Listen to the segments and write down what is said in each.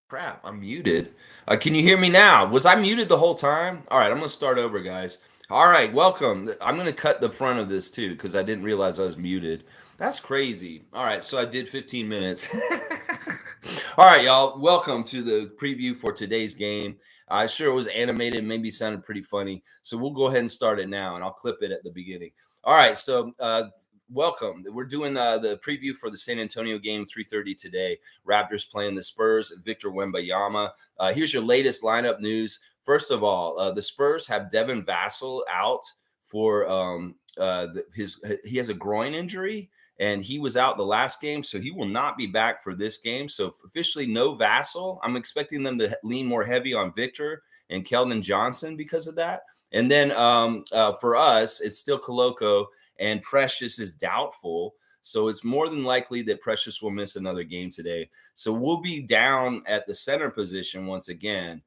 Crap, I'm muted. Can you hear me now? Was I muted the whole time? All right, I'm going to start over, guys. All right, welcome. I'm going to cut the front of this too because I didn't realize I was muted. That's crazy. All right, so I did 15 minutes. All right, y'all, welcome to the preview for today's game. I sure it was animated, maybe sounded pretty funny. So we'll go ahead and start it now, and I'll clip it at the beginning. All right, so welcome. We're doing the preview for the San Antonio game, 3:30 today. Raptors playing the Spurs. Victor Wembanyama. Here's your latest lineup news. First of all, the Spurs have Devin Vassell out for he has a groin injury and he was out the last game, so he will not be back for this game. So officially, no Vassell. I'm expecting them to lean more heavy on Victor and Keldon Johnson because of that. And then for us, it's still Koloko and Precious is doubtful. So it's more than likely that Precious will miss another game today. So we'll be down at the center position once again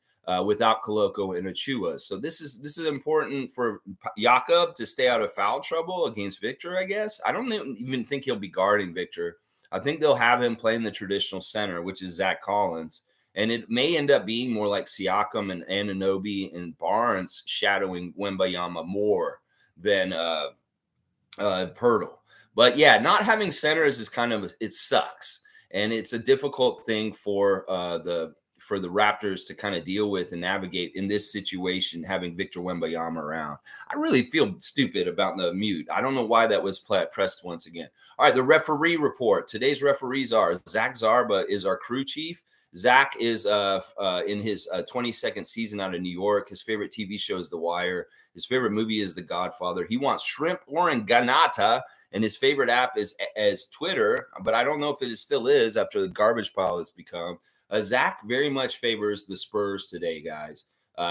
without Koloko and Achua. So this is important for Jakob to stay out of foul trouble against Victor, I guess. I don't even think he'll be guarding Victor. I think they'll have him playing the traditional center, which is Zach Collins. And it may end up being more like Siakam and Anunoby and Barnes shadowing Wembayama more than Pirtle. But yeah, not having centers is kind of it sucks, and it's a difficult thing for the Raptors to kind of deal with and navigate in this situation. Having Victor Wembanyama around, I really feel stupid about the mute. I don't know why that was pressed once again. All right, the referee report. Today's referees are Zach Zarba is our crew chief. Zach is in his 22nd season out of New York. His favorite TV show is The Wire. His favorite movie is The Godfather. He wants shrimp oranganata, and his favorite app is as Twitter, but I don't know if it still is after the garbage pile it's become. Zach very much favors the Spurs today, guys.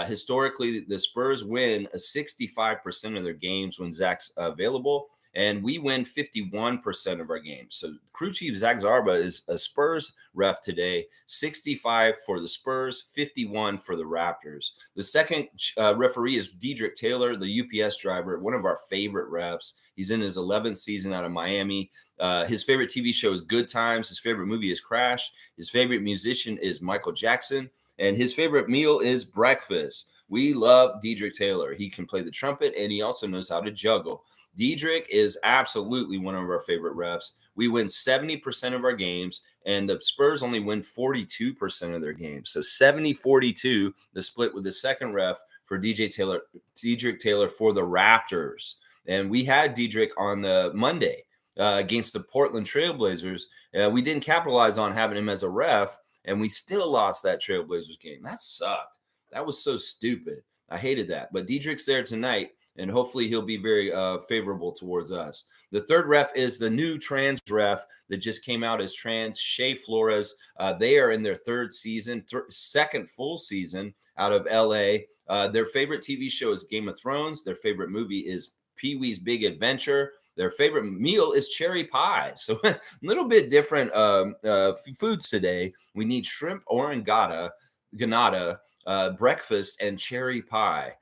Historically, the Spurs win 65% of their games when Zach's available, and we win 51% of our games. So crew chief Zach Zarba is a Spurs ref today, 65 for the Spurs, 51 for the Raptors. The second referee is Dedrick Taylor, the UPS driver, one of our favorite refs. He's in his 11th season out of Miami. His favorite TV show is Good Times. His favorite movie is Crash. His favorite musician is Michael Jackson. And his favorite meal is breakfast. We love Dedrick Taylor. He can play the trumpet, and he also knows how to juggle. Dedrick is absolutely one of our favorite refs. We win 70% of our games, and the Spurs only win 42% of their games. So 70-42, the split with the second ref for Dedrick Taylor for the Raptors. And we had Dedrick on the Monday against the Portland Trailblazers. We didn't capitalize on having him as a ref, and we still lost that Trailblazers game. That sucked. That was so stupid. I hated that. But Dedrick's there tonight, and hopefully he'll be very favorable towards us. The third ref is the new trans ref that just came out as trans, Shea Flores. They are in their third season, second full season out of LA. Their favorite TV show is Game of Thrones. Their favorite movie is Pee-wee's Big Adventure. Their favorite meal is cherry pie. So a little bit different foods today. We need shrimp oranganata, breakfast, and cherry pie.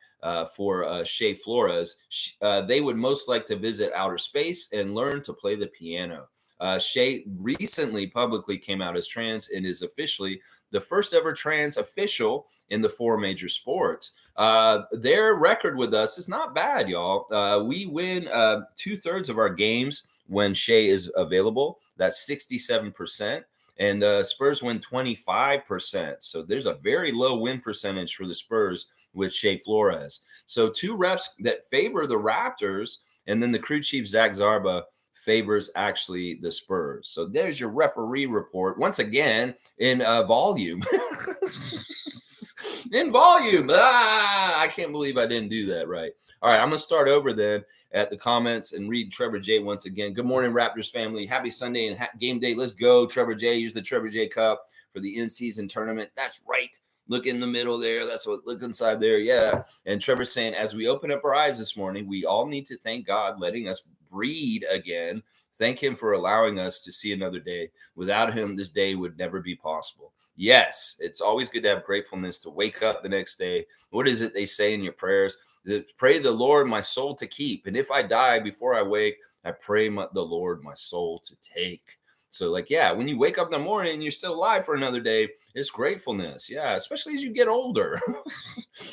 For Shea Flores, they would most like to visit outer space and learn to play the piano. Shea recently publicly came out as trans and is officially the first ever trans official in the four major sports. Their record with us is not bad, y'all. We win 2/3 of our games when Shea is available. That's 67%. And the Spurs win 25%. So there's a very low win percentage for the Spurs with Shea Flores. So two refs that favor the Raptors, and then the crew chief, Zach Zarba, favors actually the Spurs. So there's your referee report once again in volume. In volume. I can't believe I didn't do that right. All right, I'm going to start over then at the comments and read Trevor J once again. Good morning, Raptors family. Happy Sunday and game day. Let's go, Trevor J. Use the Trevor J Cup for the in-season tournament. That's right. Look in the middle there. That's what. Look inside there. Yeah. And Trevor's saying, as we open up our eyes this morning, we all need to thank God letting us breed again. Thank him for allowing us to see another day. Without him, this day would never be possible. Yes, it's always good to have gratefulness to wake up the next day. What is it they say in your prayers? Pray the Lord my soul to keep. And if I die before I wake, I pray the Lord my soul to take. So like, yeah, when you wake up in the morning and you're still alive for another day, it's gratefulness. Yeah, especially as you get older.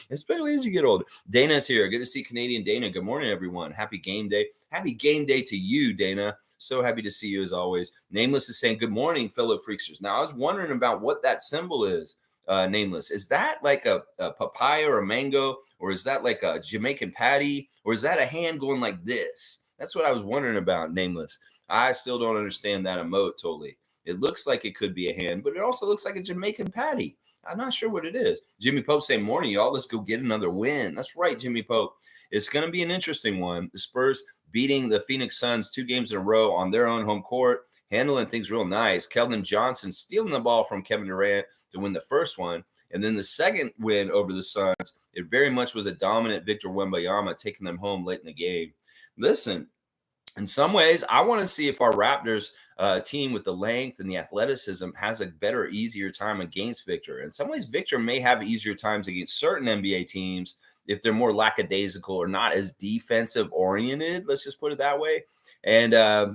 Especially as you get older. Dana's here. Good to see Canadian Dana. Good morning, everyone. Happy game day. Happy game day to you, Dana. So happy to see you as always. Nameless is saying, good morning, fellow freaksters. Now, I was wondering about what that symbol is. Nameless. Is that like a papaya or a mango, or is that like a Jamaican patty, or is that a hand going like this? That's what I was wondering about, Nameless. I still don't understand that emote totally. It looks like it could be a hand, but it also looks like a Jamaican patty. I'm not sure what it is. Jimmy Pope saying, morning, y'all. Let's go get another win. That's right, Jimmy Pope. It's going to be an interesting one. The Spurs beating the Phoenix Suns 2 games in a row on their own home court, handling things real nice. Keldon Johnson stealing the ball from Kevin Durant to win the first one. And then the second win over the Suns, it very much was a dominant Victor Wembanyama taking them home late in the game. Listen, in some ways, I want to see if our Raptors team with the length and the athleticism has a better, easier time against Victor. In some ways, Victor may have easier times against certain NBA teams if they're more lackadaisical or not as defensive oriented. Let's just put it that way. And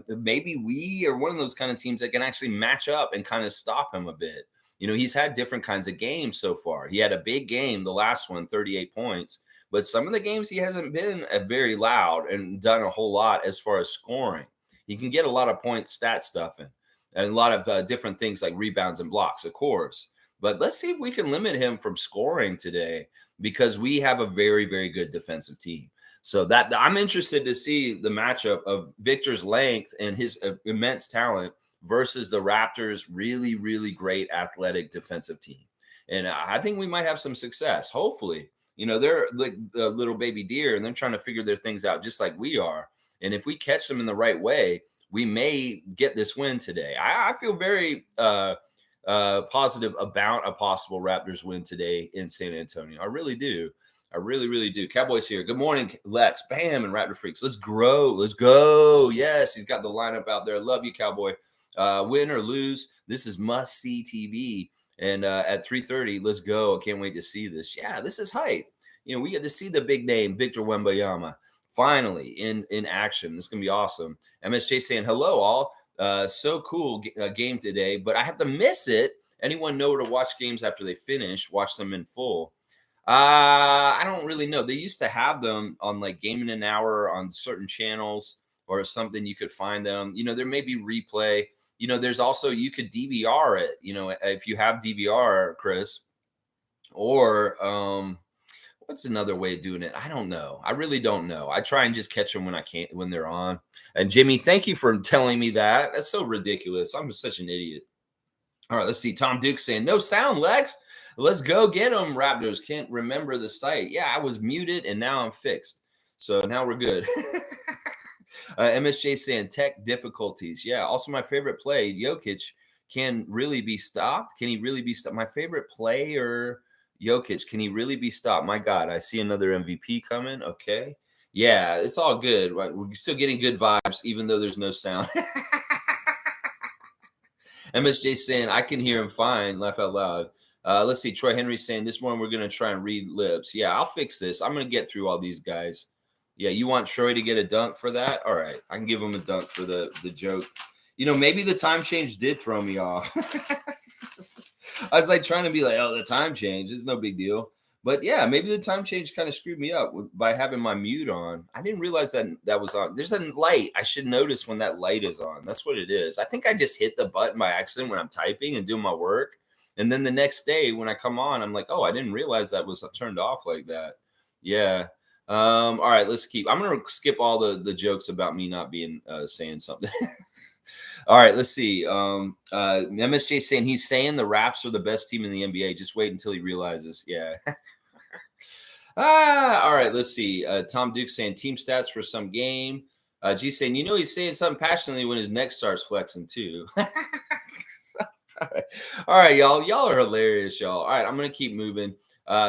maybe we are one of those kind of teams that can actually match up and kind of stop him a bit. You know, he's had different kinds of games so far. He had a big game, the last one, 38 points. But some of the games he hasn't been very loud and done a whole lot as far as scoring. He can get a lot of points, stat stuffing, and a lot of different things like rebounds and blocks, of course. But let's see if we can limit him from scoring today because we have a very, very good defensive team. So that I'm interested to see the matchup of Victor's length and his immense talent versus the Raptors' really, really great athletic defensive team. And I think we might have some success, hopefully. You know, they're like the little baby deer and they're trying to figure their things out just like we are. And if we catch them in the right way, we may get this win today. I feel very positive about a possible Raptors win today in San Antonio. I really do. I really, really do. Cowboys here. Good morning, Lex. Bam and Raptor Freaks. Let's grow. Let's go. Yes, he's got the lineup out there. Love you, Cowboy. Win or lose, this is must-see TV. And at 3:30, let's go. I can't wait to see this. Yeah, this is hype. You know, we get to see the big name, Victor Wembanyama, finally in action. It's going to be awesome. MSJ saying, hello, all. So cool game today, but I have to miss it. Anyone know where to watch games after they finish? Watch them in full. I don't really know. They used to have them on like Game in an Hour on certain channels or something. You could find them. You know, there may be replay. You know, there's also, you could DVR it, you know, if you have DVR, Chris, or what's another way of doing it? I don't know. I really don't know. I try and just catch them when I can't, when they're on. And Jimmy, thank you for telling me that. That's so ridiculous. I'm such an idiot. All right, let's see. Tom Duke saying, no sound, Lex. Let's go get them, Raptors. Can't remember the site. Yeah, I was muted and now I'm fixed. So now we're good. MSJ saying tech difficulties. Yeah. Also, my favorite play, Jokic, can really be stopped. Can he really be stopped? My favorite player, Jokic, can he really be stopped? My God, I see another MVP coming. Okay. Yeah, it's all good. Right? We're still getting good vibes, even though there's no sound. MSJ saying, I can hear him fine. Laugh out loud. Let's see. Troy Henry saying, this morning we're going to try and read lips. Yeah, I'll fix this. I'm going to get through all these guys. Yeah, you want Troy to get a dunk for that? All right, I can give him a dunk for the joke. You know, maybe the time change did throw me off. I was like trying to be like, oh, the time change. It's no big deal. But yeah, maybe the time change kind of screwed me up by having my mute on. I didn't realize that was on. There's a light. I should notice when that light is on. That's what it is. I think I just hit the button by accident when I'm typing and doing my work. And then the next day when I come on, I'm like, oh, I didn't realize that was turned off like that. Yeah. All right, let's keep. I'm gonna skip all the jokes about me not being saying something. All right, let's see. MSJ saying he's saying the Raps are the best team in the NBA. Just wait until he realizes. Yeah. All right, let's see. Tom Duke saying team stats for some game. G saying, you know, he's saying something passionately when his neck starts flexing too. All right, y'all. Y'all are hilarious, y'all. All right, I'm gonna keep moving.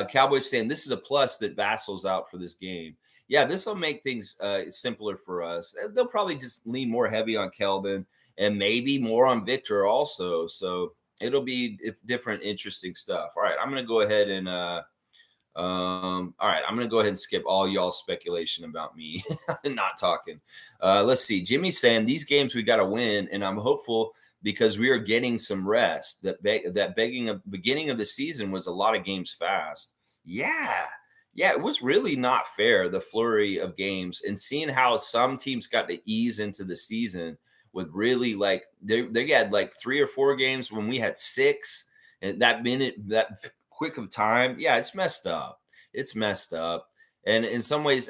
Cowboys saying this is a plus that Vassal's out for this game. Yeah, this will make things simpler for us. They'll probably just lean more heavy on Keldon and maybe more on Victor also. So it'll be different, interesting stuff. All right, I'm gonna go ahead and all right, I'm gonna go ahead and skip all y'all speculation about me not talking. Let's see. Jimmy's saying these games we got to win, and I'm hopeful because we are getting some rest. Beginning of the season was a lot of games fast. Yeah. Yeah, it was really not fair, the flurry of games, and seeing how some teams got to ease into the season with really like they had like 3 or 4 games when we had 6, and that quick of time. Yeah, it's messed up. It's messed up. And in some ways,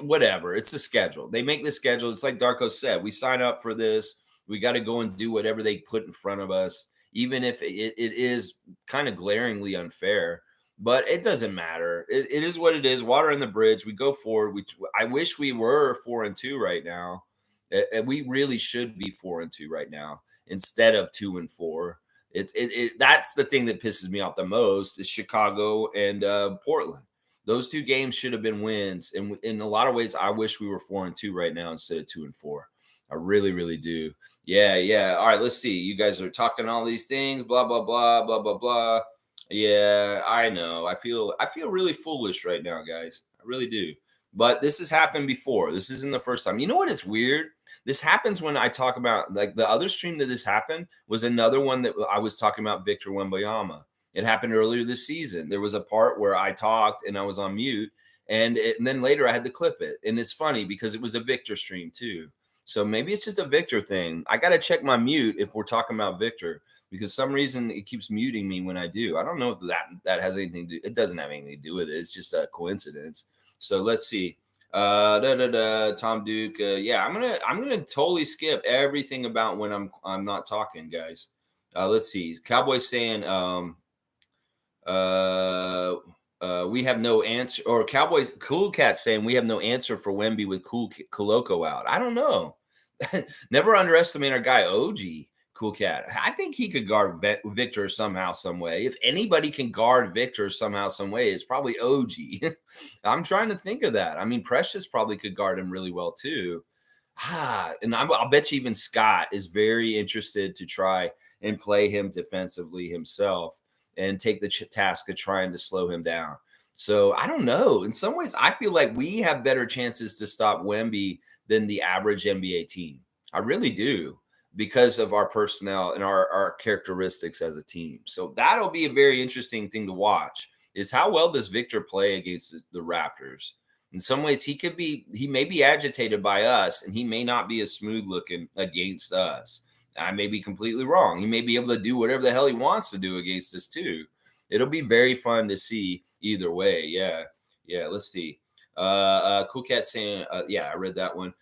whatever. It's the schedule. They make the schedule. It's like Darko said. We sign up for this. We got to go and do whatever they put in front of us, even if it is kind of glaringly unfair. But it doesn't matter. It is what it is. Water in the bridge. We go forward. I wish we were 4-2 right now. We really should be 4-2 right now instead of 2-4. That's the thing that pisses me off the most is Chicago and Portland. Those 2 games should have been wins, and in a lot of ways, I wish we were 4-2 right now instead of 2-4. I really, really do. Yeah, yeah. All right, let's see. You guys are talking all these things, blah blah blah, blah blah blah. Yeah, I know. I feel really foolish right now, guys. I really do. But this has happened before. This isn't the first time. You know what is weird? This happens when I talk about like the other stream that this happened was another one that I was talking about Victor Wembanyama. It happened earlier this season. There was a part where I talked and I was on mute, and then later I had to clip it. And it's funny because it was a Victor stream too. So maybe it's just a Victor thing. I got to check my mute if we're talking about Victor because some reason it keeps muting me when I do. I don't know if that has anything to do. It doesn't have anything to do with it. It's just a coincidence. So let's see. Tom Duke. Yeah, I'm gonna totally skip everything about when I'm not talking, guys. Let's see. Cowboys saying we have no answer, or Cowboys Cool Cat saying we have no answer for Wemby with Koloko out. I don't know. Never underestimate our guy OG. Cool Cat. I think he could guard Victor somehow, some way. If anybody can guard Victor somehow, some way, it's probably OG. I'm trying to think of that. I mean, Precious probably could guard him really well too. And I'll bet you even Scott is very interested to try and play him defensively himself and take the task of trying to slow him down. So I don't know. In some ways, I feel like we have better chances to stop Wemby than the average NBA team. I really do because of our personnel and our characteristics as a team. So that'll be a very interesting thing to watch is how well does Victor play against the Raptors? In some ways, he may be agitated by us and he may not be as smooth looking against us. I may be completely wrong. He may be able to do whatever the hell he wants to do against us too. It'll be very fun to see either way. Yeah. Yeah. Let's see. Cool Cat saying, yeah, I read that one.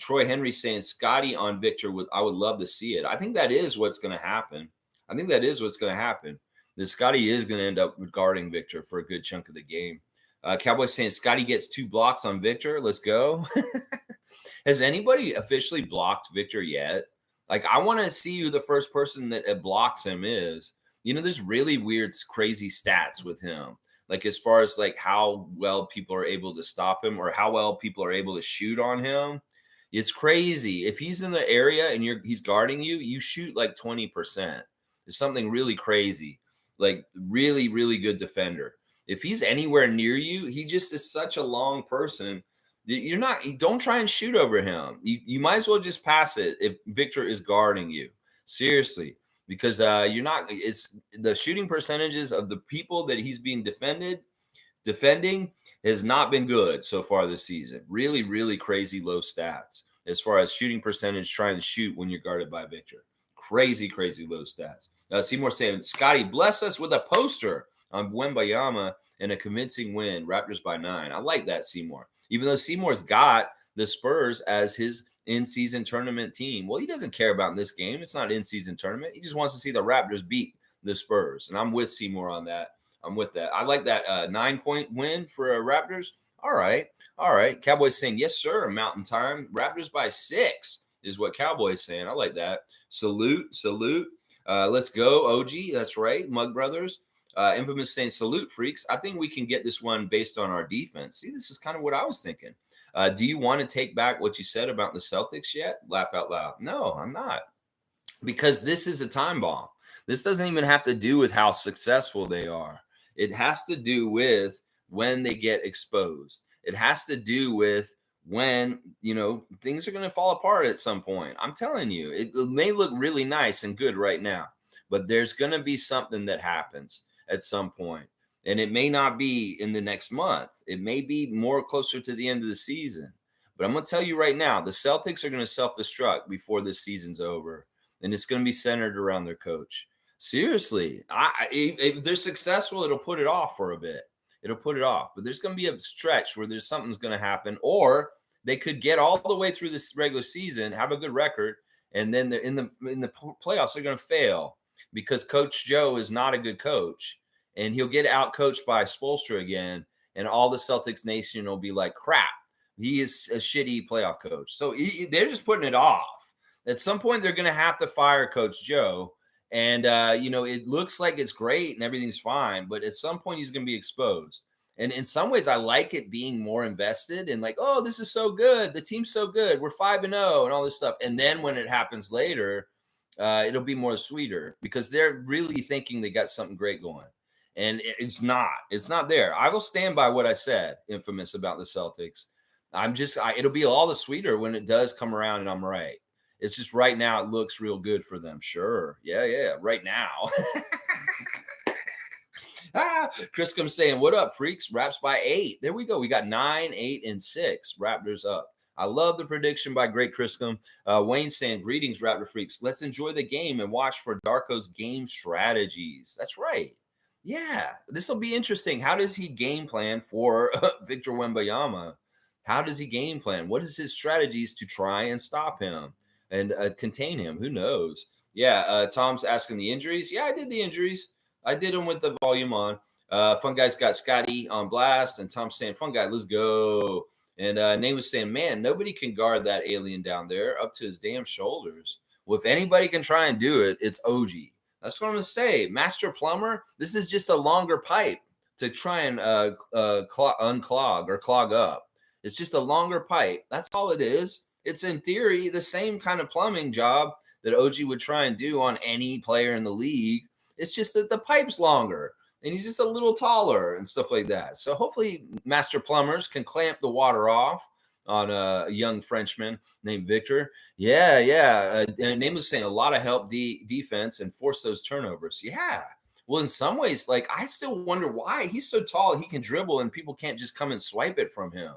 Troy Henry saying Scotty on Victor I would love to see it. I think that is what's going to happen. I think that is what's going to happen. That Scotty is going to end up guarding Victor for a good chunk of the game. Cowboys saying Scotty gets 2 blocks on Victor. Let's go. Has anybody officially blocked Victor yet? Like, I want to see who the first person that blocks him is. You know, there's really weird, crazy stats with him. Like, as far as like how well people are able to stop him or how well people are able to shoot on him. It's crazy. If he's in the area and he's guarding you, you shoot like 20%. It's something really crazy. Like, really, really good defender. If he's anywhere near you, he just is such a long person. Don't try and shoot over him. You might as well just pass it if Victor is guarding you. Seriously, because it's the shooting percentages of the people that he's being defending has not been good so far this season. Really, really crazy low stats as far as shooting percentage trying to shoot when you're guarded by Victor. Crazy, crazy low stats. Seymour saying, Scotty, bless us with a poster on Wembanyama and a convincing win, Raptors by 9. I like that, Seymour. Even though Seymour's got the Spurs as his in-season tournament team. Well, he doesn't care about this game. It's not in-season tournament. He just wants to see the Raptors beat the Spurs. And I'm with Seymour on that. I'm with that. I like that 9-point win for Raptors. All right. All right. Cowboys saying, yes, sir, Mountain Time. Raptors by 6 is what Cowboys saying. I like that. Salute, salute. Let's go, OG. That's right. Mug Brothers. Infamous saying, salute, freaks. I think we can get this one based on our defense. See, this is kind of what I was thinking. Do you want to take back what you said about the Celtics yet? Laugh out loud. No, I'm not. Because this is a time bomb. This doesn't even have to do with how successful they are. It has to do with when they get exposed. It has to do with when, things are going to fall apart at some point. I'm telling you, it may look really nice and good right now, but there's going to be something that happens at some point. And it may not be in the next month. It may be more closer to the end of the season. But I'm going to tell you right now, the Celtics are going to self-destruct before this season's over. And it's going to be centered around their coach. Seriously, if they're successful, it'll put it off for a bit. It'll put it off. But there's going to be a stretch where there's something's going to happen, or they could get all the way through this regular season, have a good record, and then they're in the playoffs they're going to fail because Coach Joe is not a good coach, and he'll get out coached by Spoelstra again, and all the Celtics nation will be like, crap, he is a shitty playoff coach. So they're just putting it off. At some point, they're going to have to fire Coach Joe. And, it looks like it's great and everything's fine, but at some point he's going to be exposed. And in some ways, I like it being more invested in like, oh, this is so good. The team's so good. We're 5-0 and all this stuff. And then when it happens later, it'll be more sweeter because they're really thinking they got something great going. And it's not. It's not there. I will stand by what I said, infamous, about the Celtics. It'll be all the sweeter when it does come around and I'm right. It's just right now it looks real good for them. Sure. Yeah. Right now. Chriscom saying, what up, freaks? Raps by 8. There we go. We got 9, 8, and 6. Raptors up. I love the prediction by great Chriscom. Wayne saying, greetings, Raptor freaks. Let's enjoy the game and watch for Darko's game strategies. That's right. Yeah, this will be interesting. How does he game plan for Victor Wembanyama? How does he game plan? What is his strategies to try and stop him and contain him? Who knows? Yeah, Tom's asking the injuries. Yeah, I did the injuries. I did them with the volume on. Fun Guy's got Scotty on blast, and Tom's saying, Fun Guy, let's go. And Nate was saying, man, nobody can guard that alien down there up to his damn shoulders. Well, if anybody can try and do it, it's OG. That's what I'm going to say. Master Plumber, this is just a longer pipe to try and unclog or clog up. It's just a longer pipe. That's all it is. It's in theory the same kind of plumbing job that OG would try and do on any player in the league. It's just that the pipe's longer and he's just a little taller and stuff like that. So hopefully master plumbers can clamp the water off on a young Frenchman named Victor. Yeah. Name was saying a lot of help defense and force those turnovers. Yeah. Well, in some ways, like I still wonder why he's so tall. He can dribble and people can't just come and swipe it from him.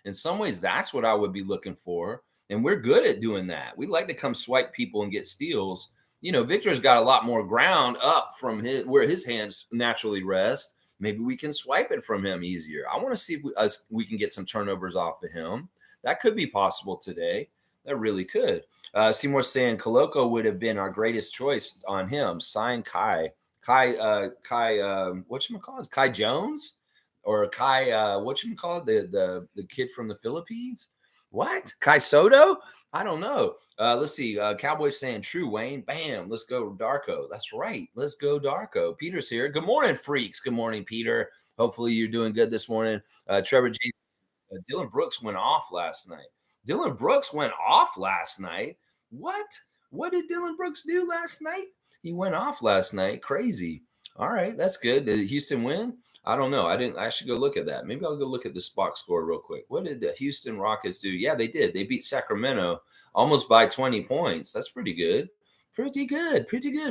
In some ways, that's what I would be looking for. And we're good at doing that. We like to come swipe people and get steals. Victor's got a lot more ground up from where his hands naturally rest. Maybe we can swipe it from him easier. I want to see if we can get some turnovers off of him. That could be possible today. That really could. Seymour saying Koloko would have been our greatest choice on him. Sign Kai. Whatchamacallit? Kai Jones? Or Kai, whatchamacallit? The kid from the Philippines? What? Kai Soto? I don't know. Let's see. Cowboys saying true, Wayne. Bam. Let's go, Darko. That's right. Let's go, Darko. Peter's here. Good morning, freaks. Good morning, Peter. Hopefully you're doing good this morning. Trevor Jason. Dylan Brooks went off last night. Dylan Brooks went off last night. What? What did Dylan Brooks do last night? He went off last night. Crazy. All right. That's good. Did Houston win? I don't know. I should go look at that. Maybe I'll go look at the box score real quick. What did the Houston Rockets do? Yeah, they did. They beat Sacramento almost by 20 points. That's pretty good. Pretty good.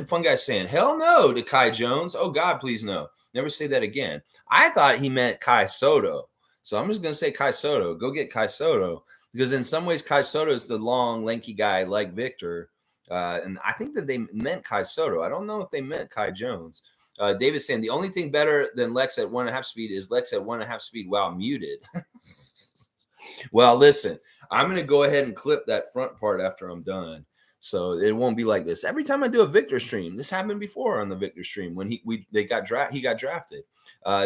Fun Guy saying, hell no to Kai Jones. Oh, God, please no. Never say that again. I thought he meant Kai Soto. So I'm just going to say Kai Soto. Go get Kai Soto. Because in some ways, Kai Soto is the long, lanky guy like Victor. And I think that they meant Kai Soto. I don't know if they meant Kai Jones. David saying the only thing better than Lex at 1.5 speed is Lex at 1.5 speed while muted. Well, listen, I'm going to go ahead and clip that front part after I'm done. So it won't be like this. Every time I do a Victor stream, this happened before on the Victor stream when he got drafted.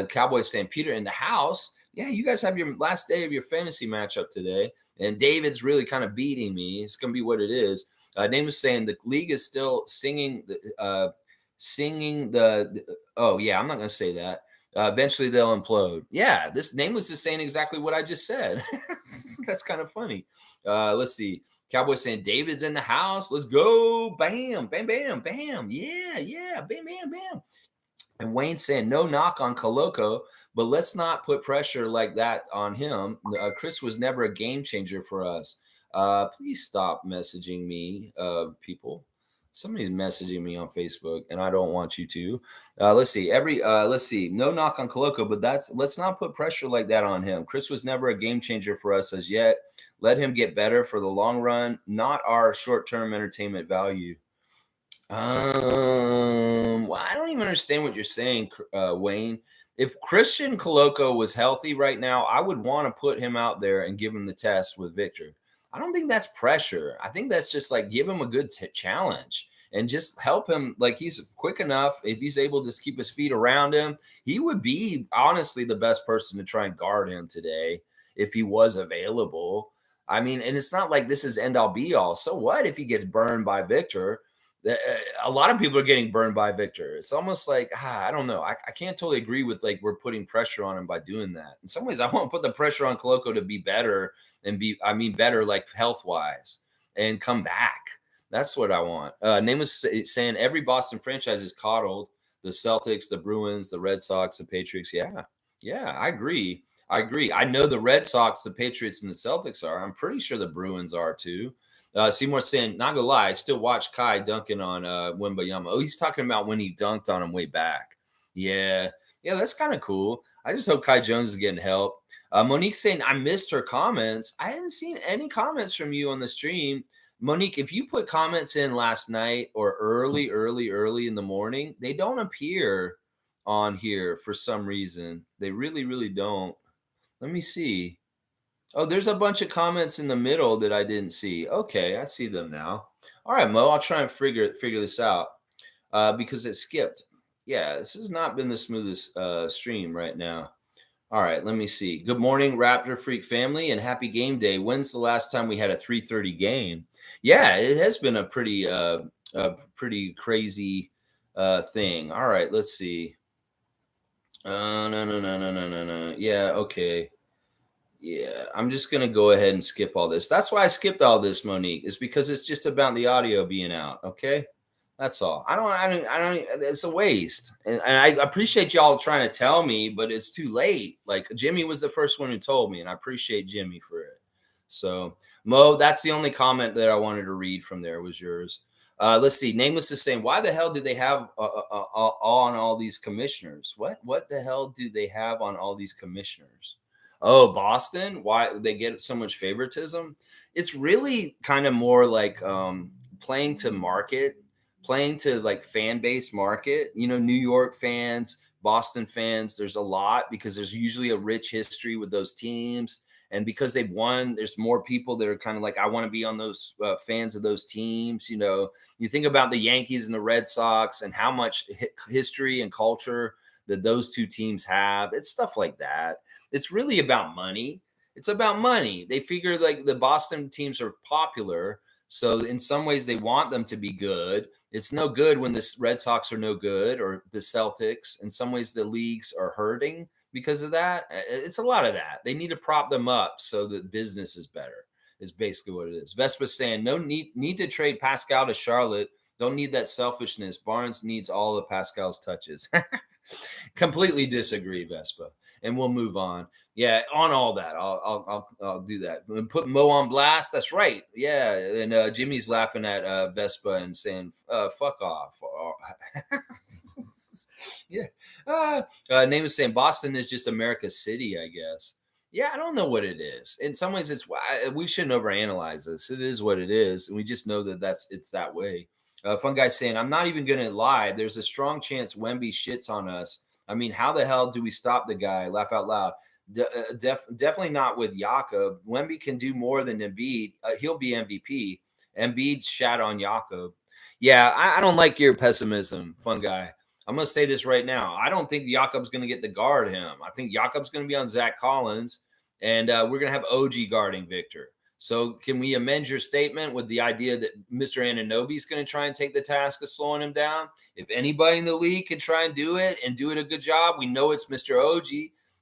Cowboys saying Peter in the house. Yeah, you guys have your last day of your fantasy matchup today. And David's really kind of beating me. It's going to be what it is. Name is saying the league is still singing the oh yeah, I'm not going to say that. Eventually they'll implode. Yeah, this name was just saying exactly what I just said. That's kind of funny. Let's see. Cowboy saying David's in the house. Let's go. Bam, bam, bam, bam. Yeah, bam, bam, bam. And Wayne saying, no knock on Koloko, but let's not put pressure like that on him. Chris was never a game changer for us. Please stop messaging me, people. Somebody's messaging me on Facebook, and I don't want you to. Let's see. Let's see. No knock on Koloko, but let's not put pressure like that on him. Chris was never a game changer for us as yet. Let him get better for the long run, not our short-term entertainment value. Well, I don't even understand what you're saying, Wayne. If Christian Koloko was healthy right now, I would want to put him out there and give him the test with Victor. I don't think that's pressure. I think that's just like give him a good challenge and just help him. Like he's quick enough. If he's able to just keep his feet around him, he would be honestly the best person to try and guard him today if he was available. I mean, and it's not like this is end all be all. So what if he gets burned by Victor? A lot of people are getting burned by Victor. It's almost like I don't know. I can't totally agree with like we're putting pressure on him by doing that. In some ways, I want to put the pressure on Koloko to be better and better like health wise and come back. That's what I want. Name was saying every Boston franchise is coddled. The Celtics, the Bruins, the Red Sox, the Patriots. Yeah, I agree. I know the Red Sox, the Patriots, and the Celtics are. I'm pretty sure the Bruins are too. Seymour saying, not gonna lie, I still watch Kai dunking on Wembayama. Oh, he's talking about when he dunked on him way back. Yeah, that's kind of cool. I just hope Kai Jones is getting help. Monique saying, I missed her comments. I hadn't seen any comments from you on the stream. Monique, if you put comments in last night or early in the morning, they don't appear on here for some reason. They really, really don't. Let me see. Oh, there's a bunch of comments in the middle that I didn't see. Okay, I see them now. All right, Mo, I'll try and figure this out because it skipped. Yeah, this has not been the smoothest stream right now. All right, let me see. Good morning, Raptor Freak family, and happy game day. When's the last time we had a 3:30 game? Yeah, it has been a pretty crazy thing. All right, let's see. No. Yeah, okay. Yeah, I'm just gonna go ahead and skip all this. That's why I skipped all this, Monique. Is because it's just about the audio being out. Okay, that's all. I don't. It's a waste, and I appreciate y'all trying to tell me, but it's too late. Like Jimmy was the first one who told me, and I appreciate Jimmy for it. So Mo, that's the only comment that I wanted to read from there was yours. Let's see. Nameless is saying, why the hell do they have on all these commissioners? What the hell do they have on all these commissioners? Oh, Boston? Why they get so much favoritism? It's really kind of more like playing to market, playing to like fan base market. You know, New York fans, Boston fans. There's a lot because there's usually a rich history with those teams. And because they've won, there's more people that are kind of like, I want to be on those fans of those teams. You know, you think about the Yankees and the Red Sox and how much history and culture that those two teams have. It's stuff like that. It's really about money. It's about money. They figure like the Boston teams are popular. So in some ways they want them to be good. It's no good when the Red Sox are no good or the Celtics. In some ways the leagues are hurting because of that. It's a lot of that. They need to prop them up so that business is better. Is basically what it is. Vespa's saying no need to trade Pascal to Charlotte. Don't need that selfishness. Barnes needs all of Pascal's touches. Completely disagree, Vespa, and we'll move on. Yeah, on all that, I'll do that. Put Mo on blast. That's right. Yeah, and Jimmy's laughing at Vespa and saying, "Fuck off." Yeah. Name is saying Boston is just America's city, I guess. Yeah, I don't know what it is. In some ways, we shouldn't overanalyze this. It is what it is, and we just know that it's that way. Fun guy saying, I'm not even gonna lie. There's a strong chance Wemby shits on us. I mean, how the hell do we stop the guy? Laugh out loud. Definitely not with Jakob. Wemby can do more than Embiid. He'll be MVP. Embiid shat on Jakob. Yeah, I don't like your pessimism, fun guy. I'm going to say this right now. I don't think Jakob's going to get to guard him. I think Jakob's going to be on Zach Collins, and we're going to have OG guarding Victor. So can we amend your statement with the idea that Mr. Anunoby is going to try and take the task of slowing him down? If anybody in the league can try and do it a good job, we know it's Mr. OG.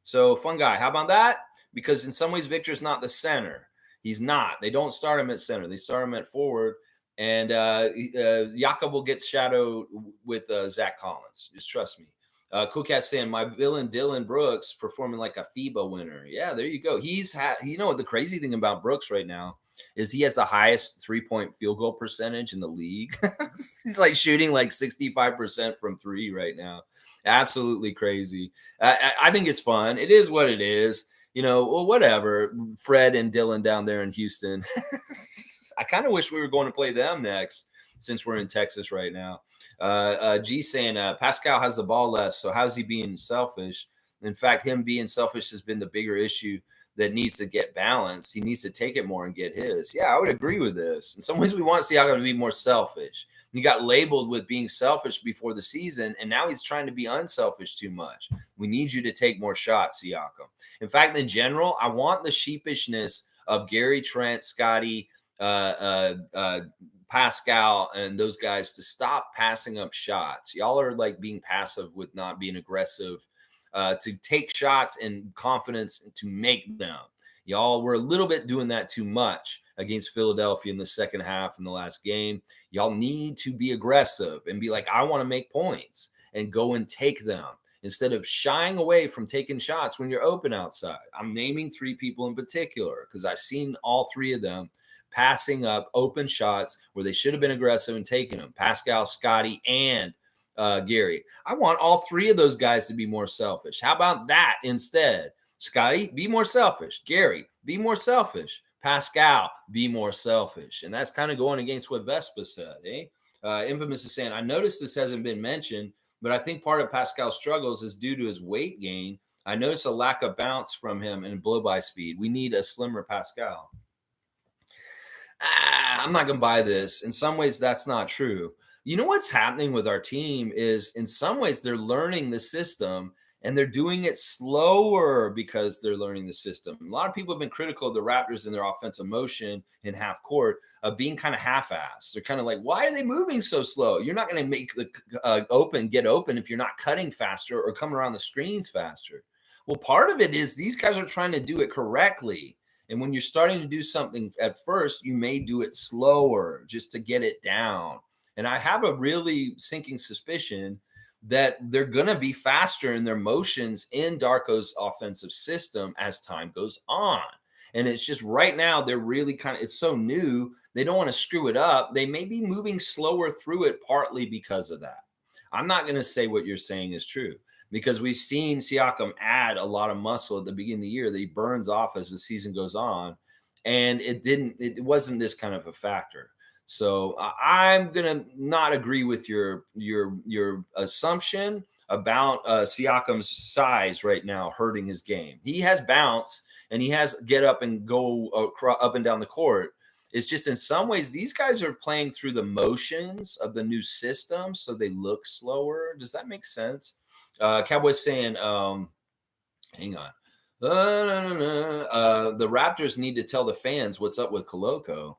So fun guy. How about that? Because in some ways, Victor's not the center. He's not. They don't start him at center. They start him at forward. And Jakob will get shadowed with Zach Collins. Just trust me. Cool Cat saying my villain Dylan Brooks performing like a FIBA winner. Yeah, there you go. He's had, you know, what the crazy thing about Brooks right now is he has the highest 3-point field goal percentage in the league. He's like shooting like 65% from three right now. Absolutely crazy. I think it's fun. It is what it is. You know, well, whatever. Fred and Dylan down there in Houston. I kind of wish we were going to play them next since we're in Texas right now. G saying Pascal has the ball less, so how's he being selfish? In fact, him being selfish has been the bigger issue that needs to get balanced. He needs to take it more and get his. Yeah, I would agree with this. In some ways, we want Siakam to be more selfish. He got labeled with being selfish before the season, and now he's trying to be unselfish too much. We need you to take more shots, Siakam. In fact, in general, I want the sheepishness of Gary Trent, Scotty, Pascal, and those guys to stop passing up shots. Y'all are like being passive with not being aggressive. To take shots and confidence to make them. Y'all were a little bit doing that too much against Philadelphia in the second half in the last game. Y'all need to be aggressive and be like, I want to make points and go and take them instead of shying away from taking shots when you're open outside. I'm naming three people in particular because I've seen all three of them passing up open shots where they should have been aggressive and taking them. Pascal, Scotty, and Gary. I want all three of those guys to be more selfish. How about that instead? Scotty, be more selfish. Gary, be more selfish. Pascal, be more selfish. And that's kind of going against what Vespa said. Infamous is saying, I noticed this hasn't been mentioned, but I think part of Pascal's struggles is due to his weight gain. I noticed a lack of bounce from him and blow-by speed. We need a slimmer Pascal. I'm not going to buy this. In some ways, that's not true. You know what's happening with our team is in some ways they're learning the system and they're doing it slower because they're learning the system. A lot of people have been critical of the Raptors and their offensive motion in half court of being kind of half-assed. They're kind of like, why are they moving so slow? You're not going to make the get open if you're not cutting faster or coming around the screens faster. Well, part of it is these guys are trying to do it correctly. And when you're starting to do something at first, you may do it slower just to get it down. And I have a really sinking suspicion that they're going to be faster in their motions in Darko's offensive system as time goes on. And it's just right now, they're really it's so new. They don't want to screw it up. They may be moving slower through it partly because of that. I'm not going to say what you're saying is true because we've seen Siakam add a lot of muscle at the beginning of the year that he burns off as the season goes on. And it wasn't this kind of a factor. So I'm gonna not agree with your assumption about Siakam's size right now hurting his game. He has bounce and he has get up and go up and down the court. It's just in some ways these guys are playing through the motions of the new system, so they look slower. Does that make sense? Cowboys saying, hang on. The Raptors need to tell the fans what's up with Koloko.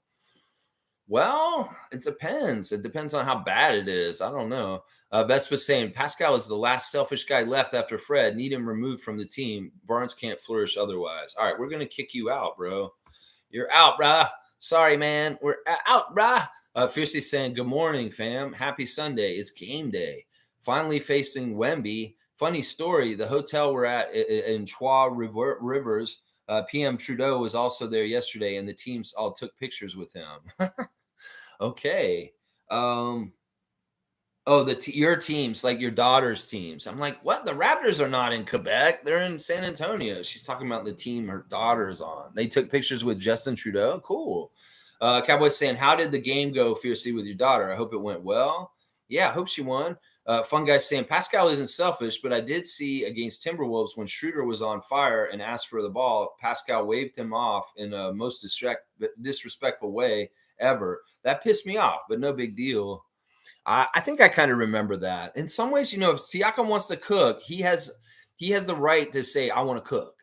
Well, it depends. It depends on how bad it is. I don't know. Vespa's saying Pascal is the last selfish guy left after Fred. Need him removed from the team. Barnes can't flourish otherwise. All right, we're going to kick you out, bro. You're out, brah. Sorry, man. We're out, brah. Fiercely saying, good morning, fam. Happy Sunday. It's game day. Finally facing Wemby. Funny story. The hotel we're at in Trois Rivers, PM Trudeau was also there yesterday, and the teams all took pictures with him. Okay. Your teams, like your daughter's teams. I'm like, what? The Raptors are not in Quebec. They're in San Antonio. She's talking about the team her daughter's on. They took pictures with Justin Trudeau. Cool. Cowboys saying, how did the game go fiercely with your daughter? I hope it went well. Yeah, I hope she won. Fun guy saying Pascal isn't selfish, but I did see against Timberwolves when Schroeder was on fire and asked for the ball, Pascal waved him off in a most disrespectful way ever. That pissed me off, but no big deal. I think I kind of remember that. In some ways, if Siakam wants to cook, he has the right to say, I want to cook.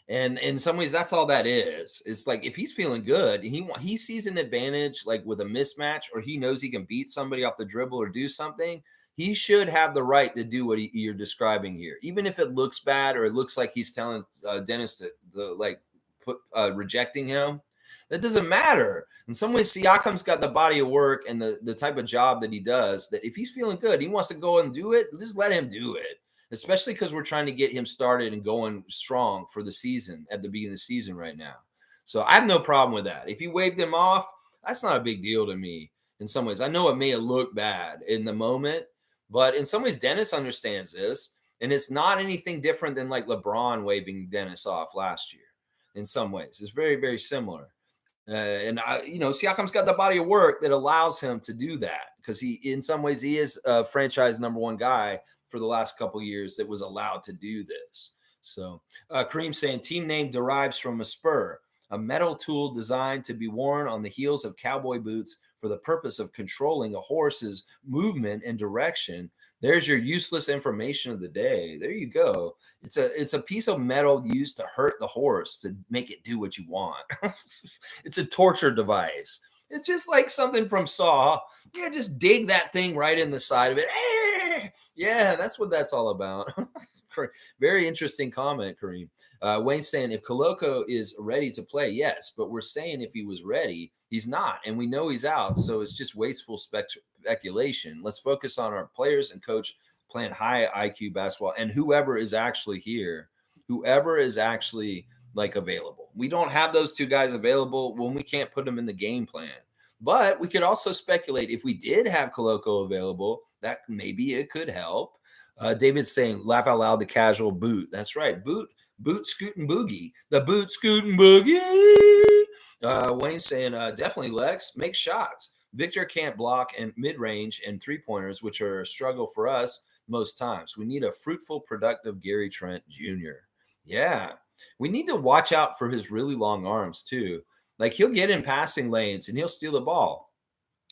And in some ways, that's all that is. It's like if he's feeling good, he sees an advantage like with a mismatch, or he knows he can beat somebody off the dribble or do something. He should have the right to do what you're describing here, even if it looks bad or it looks like he's telling Dennis rejecting him. That doesn't matter. In some ways, Siakam's got the body of work and the type of job that he does that if he's feeling good, he wants to go and do it, just let him do it. especially because we're trying to get him started and going strong for the season at the beginning of the season right now. So I have no problem with that. If you waved him off, that's not a big deal to me in some ways. I know it may have looked bad in the moment, but in some ways, Dennis understands this. And it's not anything different than like LeBron waving Dennis off last year in some ways. It's very, very similar. Siakam's got the body of work that allows him to do that because he, in some ways, he is a franchise number one guy for the last couple of years that was allowed to do this. So, Kareem saying team name derives from a spur, a metal tool designed to be worn on the heels of cowboy boots for the purpose of controlling a horse's movement and direction. There's your useless information of the day. There you go. It's a piece of metal used to hurt the horse to make it do what you want. It's a torture device. It's just like something from Saw. Yeah, just dig that thing right in the side of it. Yeah, that's what that's all about. Very interesting comment, Kareem. Wayne's saying if Koloko is ready to play, yes, but we're saying if he was ready, he's not, and we know he's out, so it's just wasteful speculation. Let's focus on our players and coach playing high IQ basketball, and whoever is actually here, whoever is actually like available. We don't have those two guys available when we can't put them in the game plan. But we could also speculate if we did have Koloko available, that maybe it could help. David's saying, laugh out loud, the casual boot. That's right. Boot, scoot, and boogie. The boot, scoot, and boogie. Wayne's saying, definitely, Lex, make shots. Victor can't block and mid-range and three-pointers, which are a struggle for us most times. We need a fruitful, productive Gary Trent Jr. Yeah. We need to watch out for his really long arms, too. Like, he'll get in passing lanes and he'll steal the ball.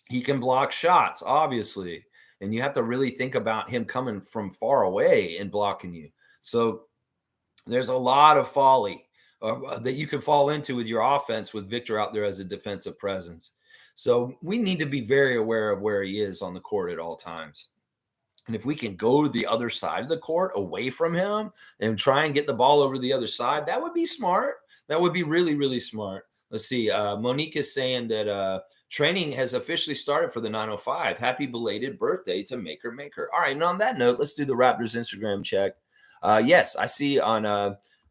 He can block shots, obviously. And you have to really think about him coming from far away and blocking you. So there's a lot of folly that you can fall into with your offense with Victor out there as a defensive presence. So we need to be very aware of where he is on the court at all times. And if we can go to the other side of the court away from him and try and get the ball over the other side, that would be smart. That would be really, really smart. Let's see. Monique is saying that training has officially started for the 905. Happy belated birthday to Maker Maker. All right. And on that note, let's do the Raptors Instagram check. Yes, I see on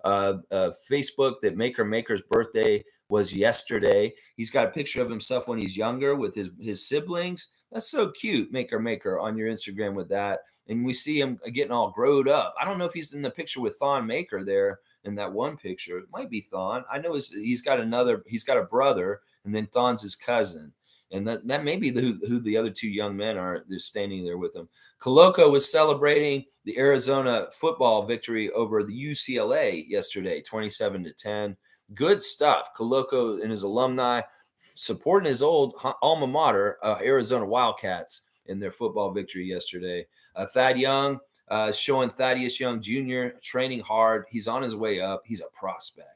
Facebook that Maker Maker's birthday was yesterday. He's got a picture of himself when he's younger with his siblings. That's so cute, Maker Maker, on your Instagram with that. And we see him getting all growed up. I don't know if he's in the picture with Thon Maker there in that one picture. It might be Thon. I know he's got a brother, and then Thon's his cousin. And that may be who the other two young men are. They're standing there with him. Koloko was celebrating the Arizona football victory over the UCLA yesterday, 27-10. Good stuff. Koloko and his alumni supporting his old alma mater, Arizona Wildcats, in their football victory yesterday. Thad Young showing Thaddeus Young Jr. training hard. He's on his way up. He's a prospect.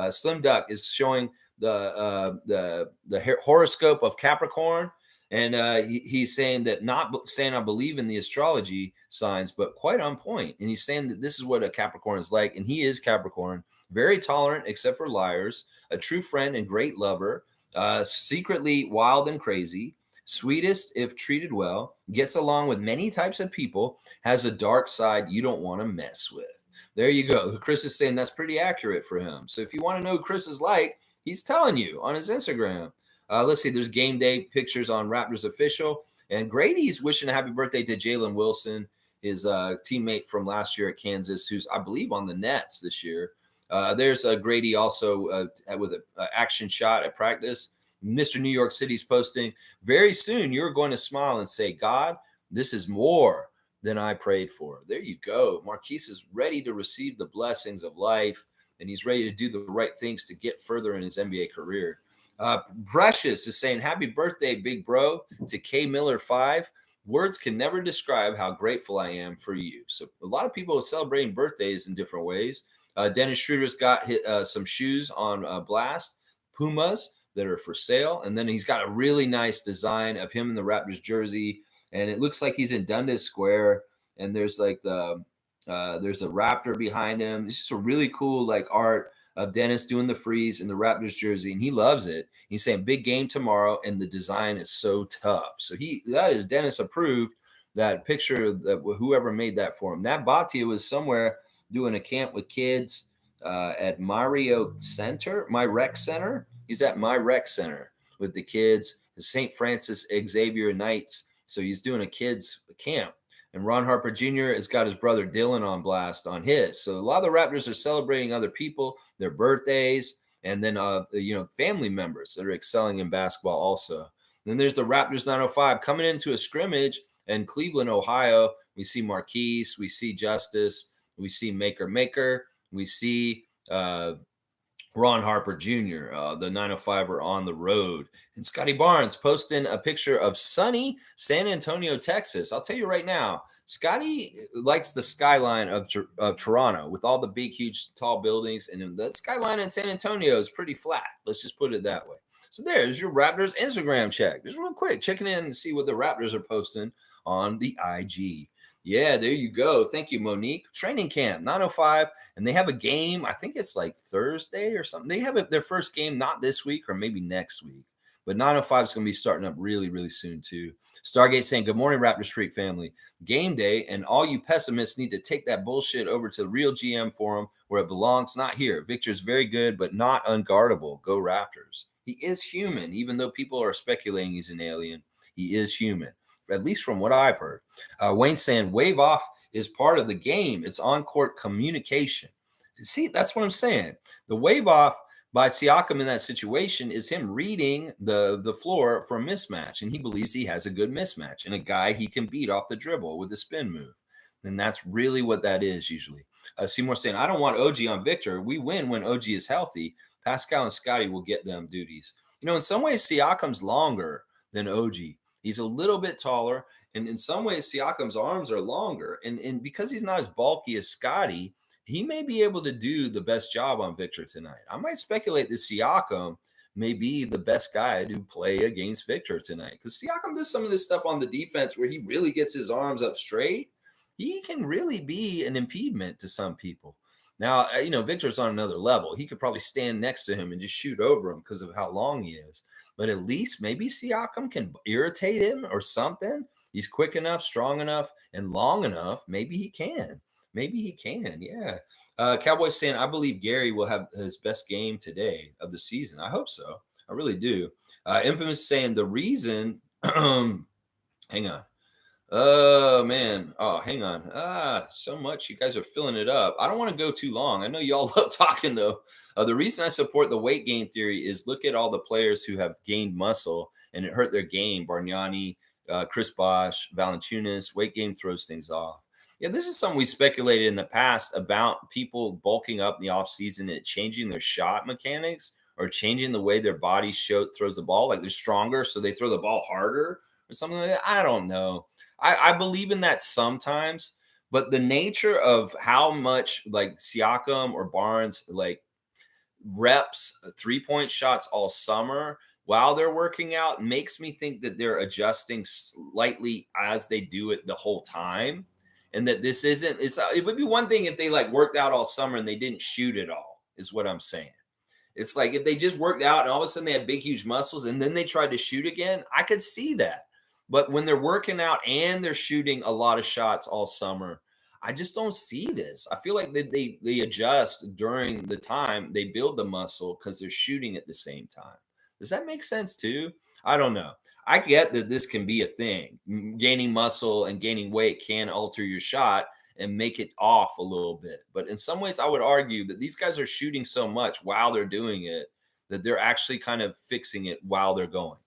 Slim Duck is showing the horoscope of Capricorn, and he's saying that not saying I believe in the astrology signs, but quite on point. And he's saying that this is what a Capricorn is like, and he is Capricorn, very tolerant except for liars, a true friend and great lover, secretly wild and crazy, sweetest if treated well, gets along with many types of people, has a dark side you don't want to mess with. There you go. Chris is saying that's pretty accurate for him. So if you want to know who Chris is like, he's telling you on his Instagram. Let's see. There's game day pictures on Raptors Official. And Grady's wishing a happy birthday to Jalen Wilson, his teammate from last year at Kansas, who's, I believe, on the Nets this year. There's Grady also with an action shot at practice. Mr. New York City's posting, very soon you're going to smile and say, God, this is more than I prayed for. There you go. Marquise is ready to receive the blessings of life, and he's ready to do the right things to get further in his NBA career. Precious is saying, happy birthday, big bro, to K Miller 5. Words can never describe how grateful I am for you. So a lot of people are celebrating birthdays in different ways. Dennis Schroeder's got some shoes on Blast, Pumas, that are for sale. And then he's got a really nice design of him in the Raptors jersey. And it looks like he's in Dundas Square. And there's like there's a Raptor behind him. It's just a really cool like art of Dennis doing the freeze in the Raptors jersey. And he loves it. He's saying big game tomorrow. And the design is so tough. So that is Dennis approved. that picture that whoever made that for him. That Batia was somewhere doing a camp with kids at Mario Center, my rec center. He's at my rec center with the kids, St. Francis Xavier Knights. So he's doing a kids camp. And Ron Harper Jr. has got his brother Dylan on blast on his. So a lot of the Raptors are celebrating other people, their birthdays, and then family members that are excelling in basketball also. Then there's the Raptors 905 coming into a scrimmage in Cleveland, Ohio. We see Marquise, we see Justice, we see Maker, we see Ron Harper Jr., the 905 are on the road. And Scotty Barnes posting a picture of sunny San Antonio, Texas. I'll tell you right now, Scotty likes the skyline of Toronto with all the big, huge, tall buildings. And the skyline in San Antonio is pretty flat. Let's just put it that way. So there's your Raptors Instagram check. Just real quick, checking in and see what the Raptors are posting on the IG. Yeah, there you go. Thank you, Monique. Training camp, 905, and they have a game. I think it's like Thursday or something. They have their first game not this week or maybe next week. But 905 is going to be starting up really, really soon, too. Stargate saying, good morning, Raptor Street family. Game day, and all you pessimists need to take that bullshit over to the real GM forum where it belongs, not here. Victor's very good, but not unguardable. Go Raptors. He is human, even though people are speculating he's an alien. He is human, at least from what I've heard. Wayne saying, wave off is part of the game. It's on-court communication. See, that's what I'm saying. The wave off by Siakam in that situation is him reading the floor for a mismatch, and he believes he has a good mismatch and a guy he can beat off the dribble with a spin move. And that's really what that is usually. Seymour saying, I don't want OG on Victor. We win when OG is healthy. Pascal and Scotty will get them duties. In some ways, Siakam's longer than OG. He's a little bit taller, and in some ways, Siakam's arms are longer. And because he's not as bulky as Scotty, he may be able to do the best job on Victor tonight. I might speculate that Siakam may be the best guy to play against Victor tonight, because Siakam does some of this stuff on the defense where he really gets his arms up straight. He can really be an impediment to some people. Now, Victor's on another level. He could probably stand next to him and just shoot over him because of how long he is. But at least maybe Siakam can irritate him or something. He's quick enough, strong enough, and long enough. Maybe he can. Yeah. Cowboys saying, I believe Gary will have his best game today of the season. I hope so. I really do. Infamous saying the reason. Hang on. Oh, man. Oh, hang on. So much. You guys are filling it up. I don't want to go too long. I know y'all love talking, though. The reason I support the weight gain theory is look at all the players who have gained muscle and it hurt their game. Bargnani, Chris Bosh, Valanciunas. Weight gain throws things off. Yeah, this is something we speculated in the past about people bulking up in the offseason and changing their shot mechanics or changing the way their body throws the ball. Like they're stronger, so they throw the ball harder or something like that. I don't know. I believe in that sometimes, but the nature of how much like Siakam or Barnes like reps 3-point shots all summer while they're working out makes me think that they're adjusting slightly as they do it the whole time. And that this isn't, it would be one thing if they like worked out all summer and they didn't shoot at all, is what I'm saying. It's like if they just worked out and all of a sudden they had big, huge muscles and then they tried to shoot again, I could see that. But when they're working out and they're shooting a lot of shots all summer, I just don't see this. I feel like they adjust during the time they build the muscle because they're shooting at the same time. Does that make sense too? I don't know. I get that this can be a thing. Gaining muscle and gaining weight can alter your shot and make it off a little bit. But in some ways, I would argue that these guys are shooting so much while they're doing it that they're actually kind of fixing it while they're going.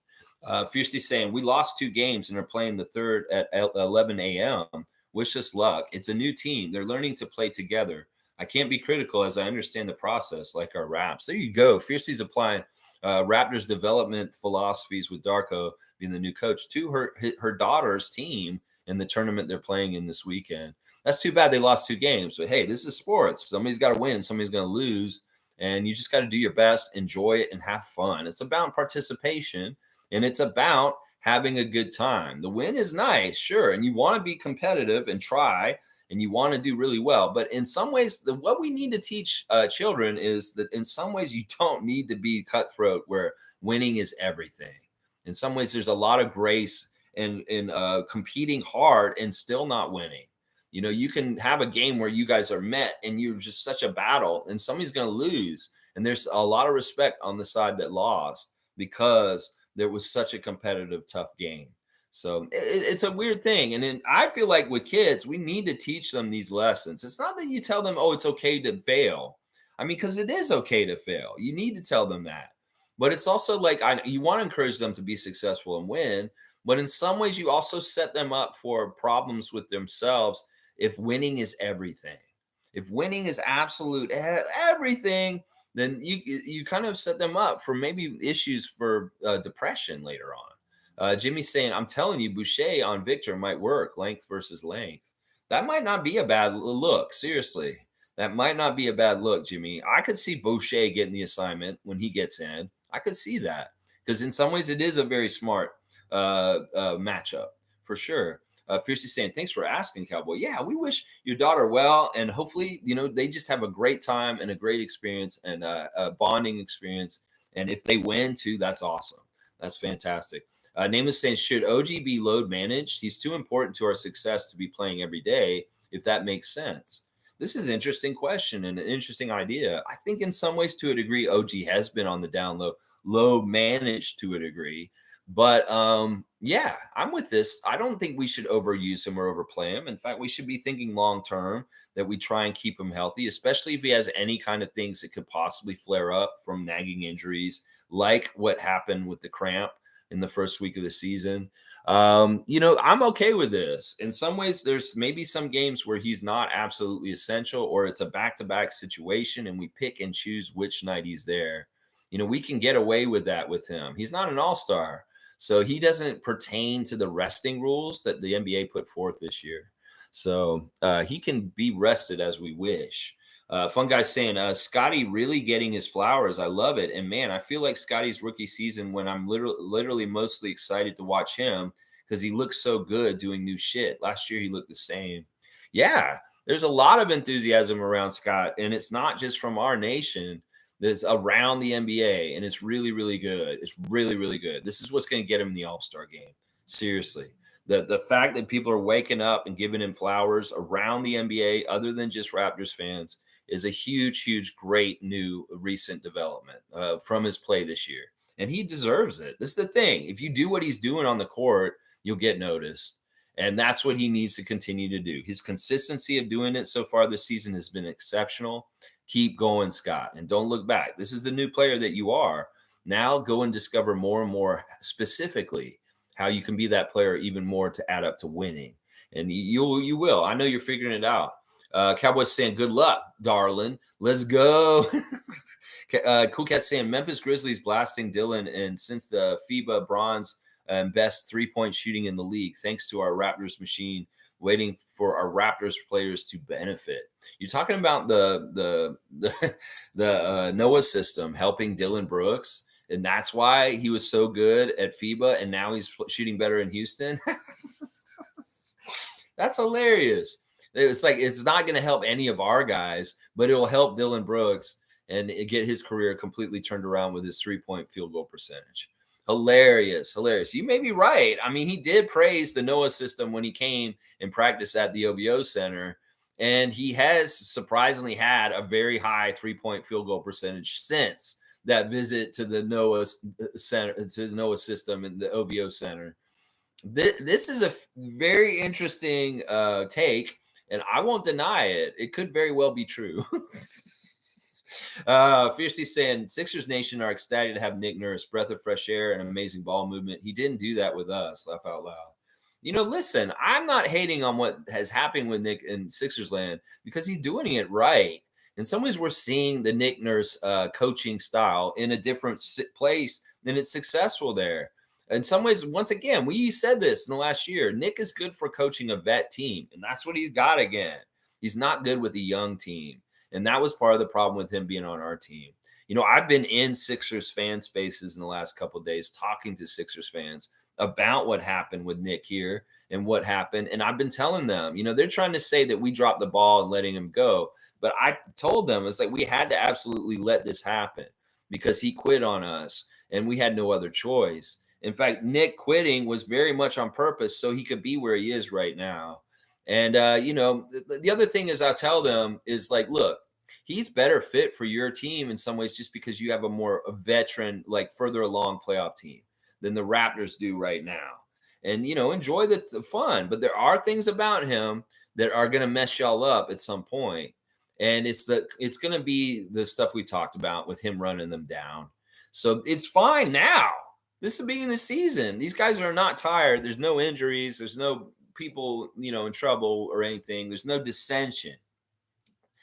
Fiercely saying, we lost 2 games and are playing the third at 11 a.m. Wish us luck. It's a new team. They're learning to play together. I can't be critical as I understand the process like our Raps. There you go. Fiercely's applying Raptors development philosophies with Darko being the new coach to her daughter's team in the tournament they're playing in this weekend. That's too bad they lost 2 games. But hey, this is sports. Somebody's got to win. Somebody's going to lose. And you just got to do your best, enjoy it, and have fun. It's about participation. And it's about having a good time. The win is nice, sure. And you want to be competitive and try, and you want to do really well. But in some ways, what we need to teach children is that in some ways, you don't need to be cutthroat where winning is everything. In some ways, there's a lot of grace and competing hard and still not winning. You can have a game where you guys are met and you're just such a battle and somebody's going to lose. And there's a lot of respect on the side that lost because there was such a competitive, tough game. So it's a weird thing. And then I feel like with kids, we need to teach them these lessons. It's not that you tell them, oh, it's okay to fail. I mean, because it is okay to fail. You need to tell them that. But it's also like you want to encourage them to be successful and win. But in some ways, you also set them up for problems with themselves if winning is everything. If winning is absolute everything, then you kind of set them up for maybe issues for depression later on. Jimmy's saying, I'm telling you, Boucher on Victor might work, length versus length. That might not be a bad look. Seriously. That might not be a bad look, Jimmy. I could see Boucher getting the assignment when he gets in. I could see that because in some ways it is a very smart matchup for sure. Fiercely saying, thanks for asking, Cowboy. Yeah, we wish your daughter well, and hopefully, they just have a great time and a great experience and a bonding experience. And if they win too, that's awesome. That's fantastic. Name is saying, should OG be load managed? He's too important to our success to be playing every day, if that makes sense. This is an interesting question and an interesting idea. I think in some ways, to a degree, OG has been on the down low managed to a degree. But yeah, I'm with this. I don't think we should overuse him or overplay him. In fact, we should be thinking long term that we try and keep him healthy, especially if he has any kind of things that could possibly flare up from nagging injuries, like what happened with the cramp in the first week of the season. I'm okay with this. In some ways, there's maybe some games where he's not absolutely essential, or it's a back-to-back situation, and we pick and choose which night he's there. We can get away with that with him. He's not an all-star, so he doesn't pertain to the resting rules that the NBA put forth this year. So he can be rested as we wish. Fun guy saying, Scotty really getting his flowers. I love it. And man, I feel like Scotty's rookie season when I'm literally mostly excited to watch him because he looks so good doing new shit. Last year, he looked the same. Yeah, there's a lot of enthusiasm around Scott, and it's not just from our nation. That's around the NBA, and it's really, really good. It's really, really good. This is what's going to get him in the All-Star game. Seriously. The fact that people are waking up and giving him flowers around the NBA, other than just Raptors fans, is a huge, huge, great new recent development from his play this year. And he deserves it. This is the thing. If you do what he's doing on the court, you'll get noticed. And that's what he needs to continue to do. His consistency of doing it so far this season has been exceptional. Keep going, Scott, and don't look back. This is the new player that you are. Now go and discover more and more specifically how you can be that player even more to add up to winning. And you will. I know you're figuring it out. Cowboys saying, good luck, darling. Let's go. Cool Cat saying, Memphis Grizzlies blasting Dylan, and since the FIBA bronze and best three-point shooting in the league, thanks to our Raptors machine, waiting for our Raptors players to benefit. You're talking about the Noah system helping Dylan Brooks, and that's why he was so good at FIBA, and now he's shooting better in Houston. That's hilarious. It's like it's not going to help any of our guys, but it'll help Dylan Brooks and get his career completely turned around with his three-point field goal percentage. Hilarious. You may be right. I mean, he did praise the Noah system when he came and practiced at the OVO Center, and he has surprisingly had a very high three-point field goal percentage since that visit to the Noah Center, to the Noah system and the OVO Center. This is a very interesting take, and I won't deny it. It could very well be true. Fiercely saying, Sixers Nation are ecstatic to have Nick Nurse, breath of fresh air and amazing ball movement. He didn't do that with us. Laugh out loud. Listen, I'm not hating on what has happened with Nick in Sixers land because he's doing it right. In some ways, we're seeing the Nick Nurse coaching style in a different place, and it's successful there. In some ways, once again, we said this in the last year, Nick is good for coaching a vet team, and that's what he's got again. He's not good with a young team, and that was part of the problem with him being on our team. I've been in Sixers fan spaces in the last couple of days talking to Sixers fans about what happened with Nick here and what happened, and I've been telling them, they're trying to say that we dropped the ball and letting him go, but I told them it's like we had to absolutely let this happen because he quit on us, and we had no other choice. In fact, Nick quitting was very much on purpose so he could be where he is right now. And the other thing is, I'll tell them is like, look, he's better fit for your team in some ways just because you have a veteran, like further along playoff team than the Raptors do right now. And enjoy the fun, but there are things about him that are going to mess y'all up at some point. And it's going to be the stuff we talked about with him running them down. So it's fine now. This is the beginning of the season. These guys are not tired. There's no injuries. There's no people, in trouble or anything. There's no dissension.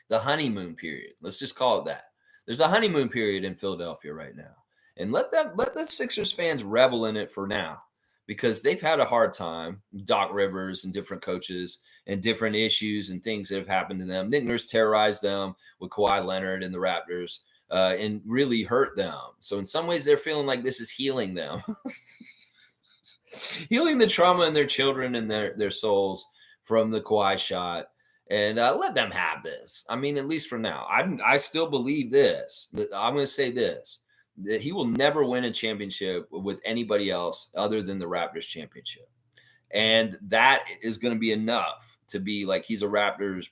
The honeymoon period. Let's just call it that. There's a honeymoon period in Philadelphia right now. And let the Sixers fans revel in it for now because they've had a hard time. Doc Rivers and different coaches and different issues and things that have happened to them. Nick Nurse terrorized them with Kawhi Leonard and the Raptors and really hurt them. So in some ways, they're feeling like this is healing them, healing the trauma in their children and their souls from the Kawhi shot. And let them have this. I mean, at least for now. I still believe this. I'm going to say this. That he will never win a championship with anybody else other than the Raptors championship. And that is going to be enough to be like he's a Raptors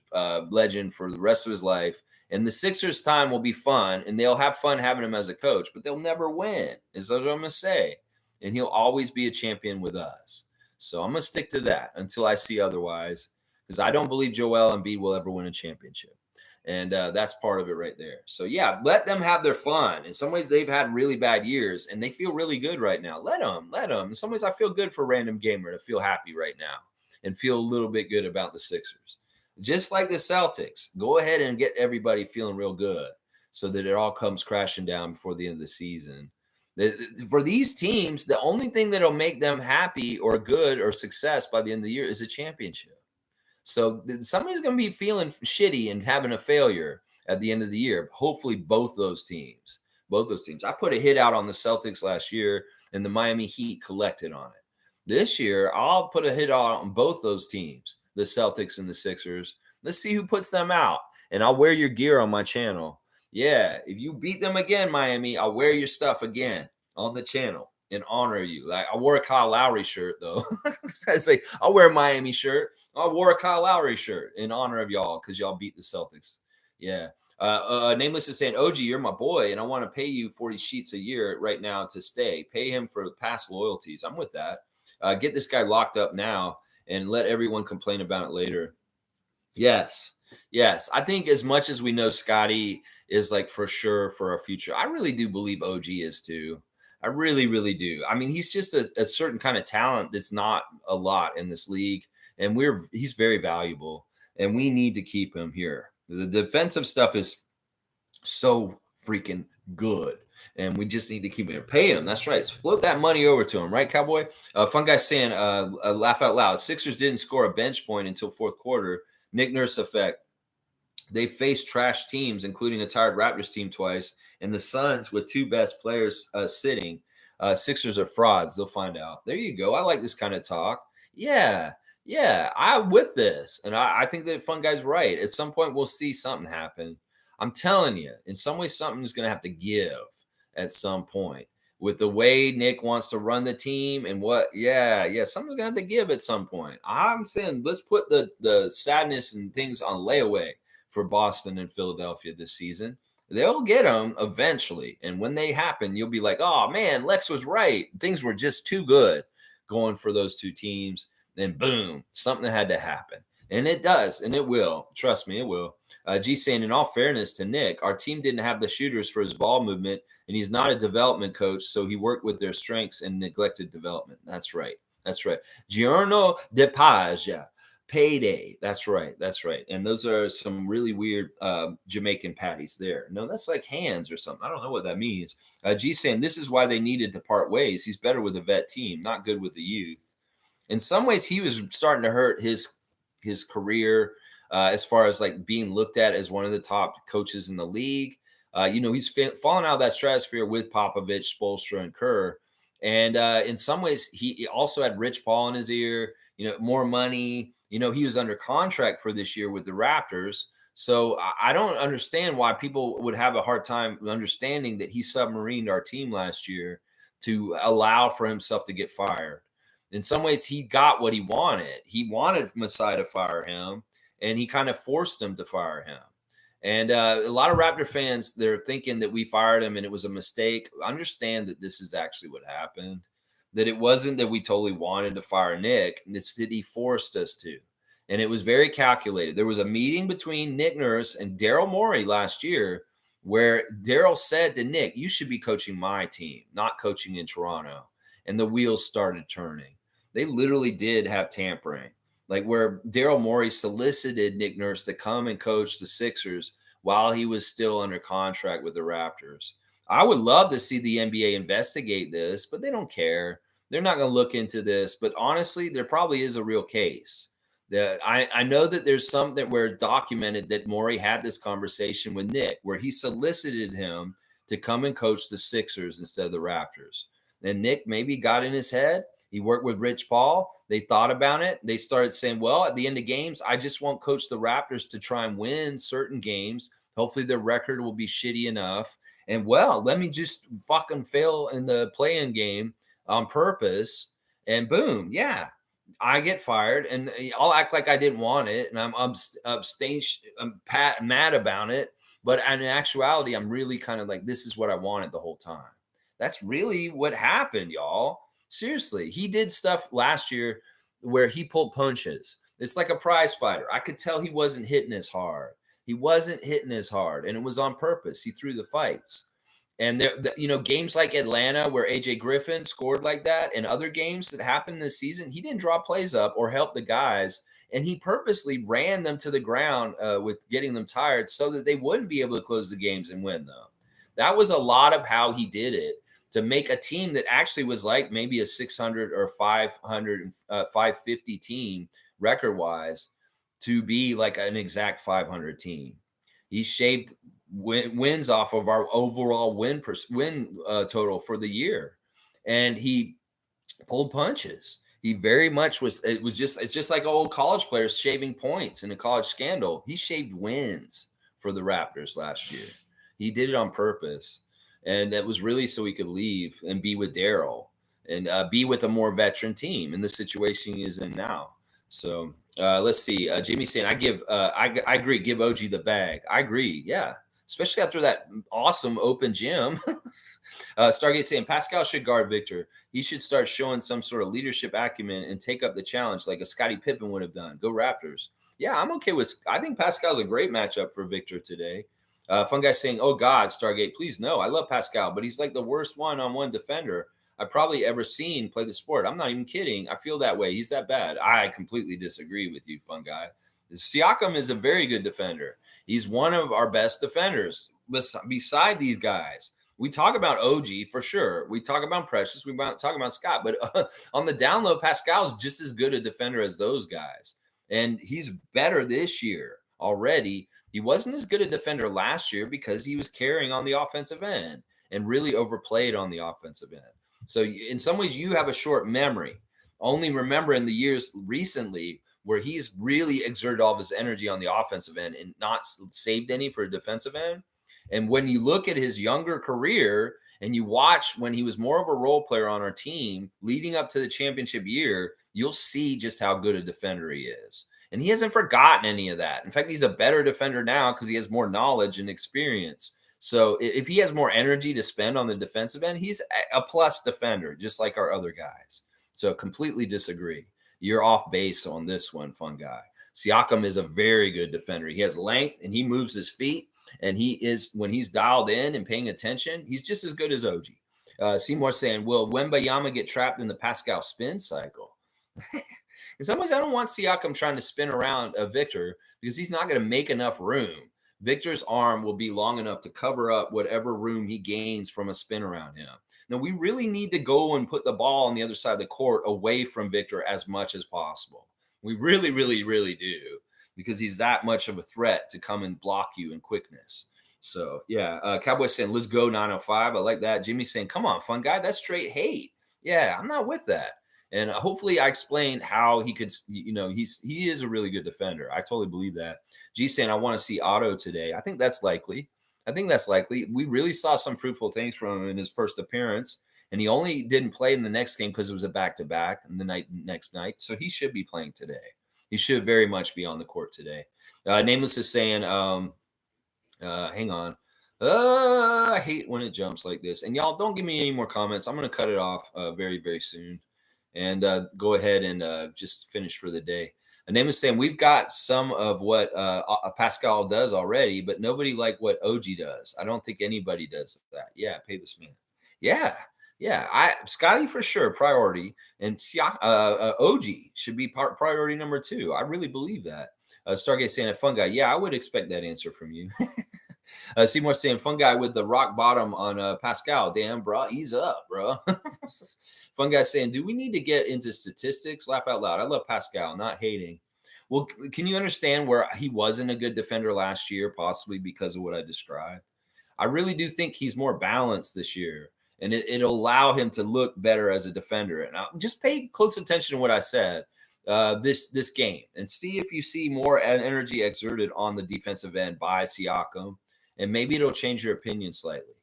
legend for the rest of his life. And the Sixers' time will be fun, and they'll have fun having him as a coach, but they'll never win, is what I'm going to say. And he'll always be a champion with us. So I'm going to stick to that until I see otherwise, because I don't believe Joel Embiid will ever win a championship. And that's part of it right there. So, yeah, let them have their fun. In some ways, they've had really bad years, and they feel really good right now. Let them. In some ways, I feel good for Random Gamer to feel happy right now and feel a little bit good about the Sixers. Just like the Celtics, go ahead and get everybody feeling real good so that it all comes crashing down before the end of the season. For these teams, the only thing that'll make them happy or good or success by the end of the year is a championship. So somebody's going to be feeling shitty and having a failure at the end of the year. Hopefully, both those teams. I put a hit out on the Celtics last year, and the Miami Heat collected on it. This year, I'll put a hit out on both those teams, the Celtics and the Sixers. Let's see who puts them out, and I'll wear your gear on my channel. Yeah, if you beat them again, Miami, I'll wear your stuff again on the channel and honor you. Like I wore a Kyle Lowry shirt though. I say I'll wear a Miami shirt. I wore a Kyle Lowry shirt in honor of y'all because y'all beat the Celtics. Yeah. Nameless is saying, OG, you're my boy, and I want to pay you 40 sheets a year right now to stay. Pay him for past loyalties. I'm with that. Get this guy locked up now and let everyone complain about it later. Yes. I think as much as we know Scotty is like for sure for our future, I really do believe OG is too. I really, really do. I mean, he's just a certain kind of talent that's not a lot in this league, and he's very valuable, and we need to keep him here. The defensive stuff is so freaking good, and we just need to keep him. Pay him. That's right. Float that money over to him, right, Cowboy? Fun guy saying, laugh out loud. Sixers didn't score a bench point until fourth quarter. Nick Nurse effect. They faced trash teams, including a tired Raptors team twice, and the Suns with two best players sitting. Sixers are frauds. They'll find out. There you go. I like this kind of talk. Yeah, I'm with this. And I think that Fun Guy's right. At some point, we'll see something happen. I'm telling you, in some way, something's going to have to give at some point. With the way Nick wants to run the team and something's going to have to give at some point. I'm saying let's put the sadness and things on layaway for Boston and Philadelphia this season. They'll get them eventually. And when they happen, you'll be like, oh, man, Lex was right. Things were just too good going for those two teams. Then, boom, something had to happen. And it does, and it will. Trust me, it will. G saying, in all fairness to Nick, our team didn't have the shooters for his ball movement, and he's not a development coach, so he worked with their strengths and neglected development. That's right. Giorno de Paglia. Payday. That's right. And those are some really weird Jamaican patties there. No, that's like hands or something. I don't know what that means. G saying this is why they needed to part ways. He's better with a vet team, not good with the youth. In some ways, he was starting to hurt his career as far as like being looked at as one of the top coaches in the league. He's fallen out of that stratosphere with Popovich, Spoelstra, and Kerr. And in some ways, he also had Rich Paul in his ear, more money. He was under contract for this year with the Raptors. So I don't understand why people would have a hard time understanding that he submarined our team last year. to allow for himself to get fired. In some ways, he got what he wanted. He wanted Masai to fire him, and he kind of forced him to fire him. And a lot of Raptor fans, they're thinking that we fired him and it was a mistake. Understand that this is actually what happened. That it wasn't that we totally wanted to fire Nick, it's that he forced us to. And it was very calculated. There was a meeting between Nick Nurse and Daryl Morey last year where Daryl said to Nick, "You should be coaching my team, not coaching in Toronto." And the wheels started turning. They literally did have tampering, like where Daryl Morey solicited Nick Nurse to come and coach the Sixers while he was still under contract with the Raptors. I would love to see the NBA investigate this, but they don't care. They're not going to look into this. But honestly, there probably is a real case. I know that there's some that were documented that Morey had this conversation with Nick, where he solicited him to come and coach the Sixers instead of the Raptors. And Nick maybe got in his head. He worked with Rich Paul. They thought about it. They started saying, well, at the end of games, I just won't coach the Raptors to try and win certain games. Hopefully their record will be shitty enough. And well, let me just fucking fail in the play-in game on purpose. And boom, yeah, I get fired, and I'll act like I didn't want it, and I'm mad about it. But in actuality, I'm really kind of like, this is what I wanted the whole time. That's really what happened, y'all. Seriously, he did stuff last year where he pulled punches. It's like a prize fighter. I could tell he wasn't hitting as hard. He wasn't hitting as hard, and it was on purpose. He threw the fights. And there, games like Atlanta where AJ Griffin scored like that, and other games that happened this season, he didn't draw plays up or help the guys, and he purposely ran them to the ground with getting them tired so that they wouldn't be able to close the games and win them. That was a lot of how he did it to make a team that actually was like maybe a 600 or 500, 550 team record wise to be like an exact 500 team. He shaved wins off of our overall win total for the year, and he pulled punches. He very much was. It's just like old college players shaving points in a college scandal. He shaved wins for the Raptors last year. He did it on purpose, and it was really so he could leave and be with Daryl and be with a more veteran team in the situation he is in now. So let's see. Jimmy's saying, I agree. Give OG the bag. I agree. Yeah. Especially after that awesome open gym. Stargate saying Pascal should guard Victor. He should start showing some sort of leadership acumen and take up the challenge like a Scottie Pippen would have done. Go Raptors. Yeah, I'm okay with. I think Pascal's a great matchup for Victor today. Fun guy saying, "Oh God, Stargate, please no. I love Pascal, but he's like the worst one-on-one defender I've probably ever seen play the sport. I'm not even kidding. I feel that way. He's that bad." I completely disagree with you, fun guy. Siakam is a very good defender. He's one of our best defenders beside these guys. We talk about OG for sure. We talk about Precious. We talk about Scott. But on the down low, Pascal's just as good a defender as those guys. And he's better this year already. He wasn't as good a defender last year because he was carrying on the offensive end and really overplayed on the offensive end. So in some ways, you have a short memory. Only remember in the years recently where he's really exerted all of his energy on the offensive end and not saved any for a defensive end. And when you look at his younger career and you watch when he was more of a role player on our team leading up to the championship year, you'll see just how good a defender he is. And he hasn't forgotten any of that. In fact, he's a better defender now because he has more knowledge and experience. So if he has more energy to spend on the defensive end, he's a plus defender, just like our other guys. So completely disagree. You're off base on this one, fun guy. Siakam is a very good defender. He has length and he moves his feet. And he is, when he's dialed in and paying attention, he's just as good as OG. Seymour saying, will Wembayama get trapped in the Pascal spin cycle? In some ways, I don't want Siakam trying to spin around Victor because he's not going to make enough room. Victor's arm will be long enough to cover up whatever room he gains from a spin around him. Now, we really need to go and put the ball on the other side of the court away from Victor as much as possible. We really, really, really do, because he's that much of a threat to come and block you in quickness. So, yeah, Cowboys saying, let's go 905. I like that. Jimmy's saying, come on, fun guy. That's straight hate. Yeah, I'm not with that. And hopefully I explained how he could, he is a really good defender. I totally believe that. G saying, I want to see Otto today. I think that's likely. We really saw some fruitful things from him in his first appearance. And he only didn't play in the next game because it was a back-to-back in the next night. So he should be playing today. He should very much be on the court today. Nameless is saying, hang on. I hate when it jumps like this. And y'all don't give me any more comments. I'm going to cut it off very, very soon and go ahead and just finish for the day. A name is saying we've got some of what Pascal does already, but nobody like what OG does. I don't think anybody does that. Yeah, pay this man. Yeah, yeah. Scotty for sure priority, and OG should be priority number 2. I really believe that. Stargate saying a fun guy. Yeah, I would expect that answer from you. Seymour saying fun guy with the rock bottom on Pascal. Damn, bro, ease up, bro. Fun guy saying, do we need to get into statistics? Laugh out loud. I love Pascal, not hating. Well, can you understand where he wasn't a good defender last year, possibly because of what I described? I really do think he's more balanced this year, and it'll allow him to look better as a defender. And just pay close attention to what I said this game and see if you see more energy exerted on the defensive end by Siakam, and maybe it'll change your opinion slightly.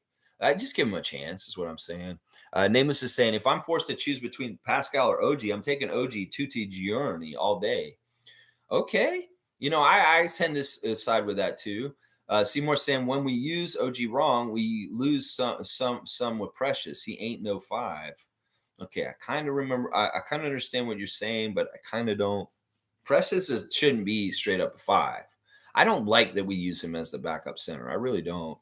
Just give him a chance, is what I'm saying. Nameless is saying, if I'm forced to choose between Pascal or OG, I'm taking OG Tutti Giorni all day. Okay. I tend to side with that too. Seymour saying, when we use OG wrong, we lose some with Precious. He ain't no 5. Okay, I kind of remember. I kind of understand what you're saying, but I kind of don't. Precious shouldn't be straight up a 5. I don't like that we use him as the backup center. I really don't.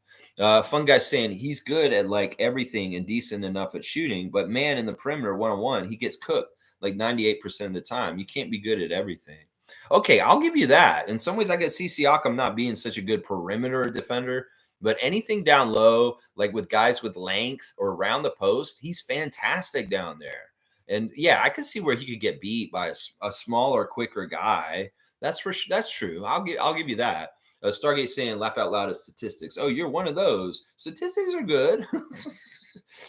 Fun guy saying he's good at like everything and decent enough at shooting, but man, in the perimeter 1-on-1, he gets cooked like 98% of the time. You can't be good at everything. Okay, I'll give you that. In some ways, I get Siakam not being such a good perimeter defender, but anything down low, like with guys with length or around the post, he's fantastic down there. And yeah, I could see where he could get beat by a smaller, quicker guy. That's true. I'll give you that. Stargate saying, laugh out loud at statistics. Oh, you're one of those. Statistics are good.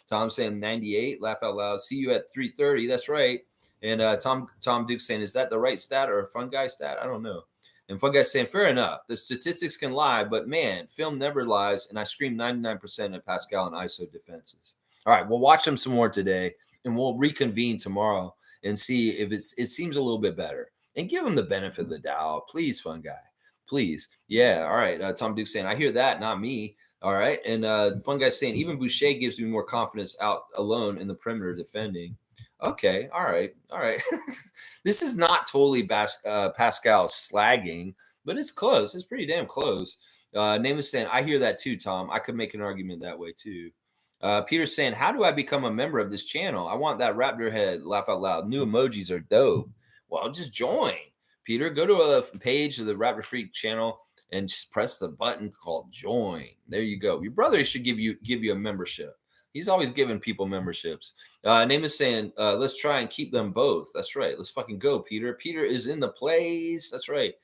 Tom saying 98, laugh out loud. See you at 3:30. That's right. And Tom Duke saying, is that the right stat or a fun guy stat? I don't know. And fun guy saying, fair enough. The statistics can lie, but man, film never lies. And I scream 99% at Pascal and ISO defenses. All right, we'll watch them some more today, and we'll reconvene tomorrow and see if it seems a little bit better. And give him the benefit of the doubt, please, fun guy. Please, yeah. All right, Tom Duke saying, I hear that, not me. All right, and fun guy saying, even Boucher gives me more confidence out alone in the perimeter defending. Okay, all right. This is not totally Pascal slagging, but it's close. It's pretty damn close. Name is saying, I hear that too, Tom. I could make an argument that way too. Peter's saying, how do I become a member of this channel? I want that Raptor head. Laugh out loud. New emojis are dope. Well, just join. Peter, go to a page of the Raptor Freak channel and just press the button called join. There you go. Your brother should give you a membership. He's always giving people memberships. Name is saying, let's try and keep them both. That's right. Let's fucking go, Peter. Peter is in the place. That's right.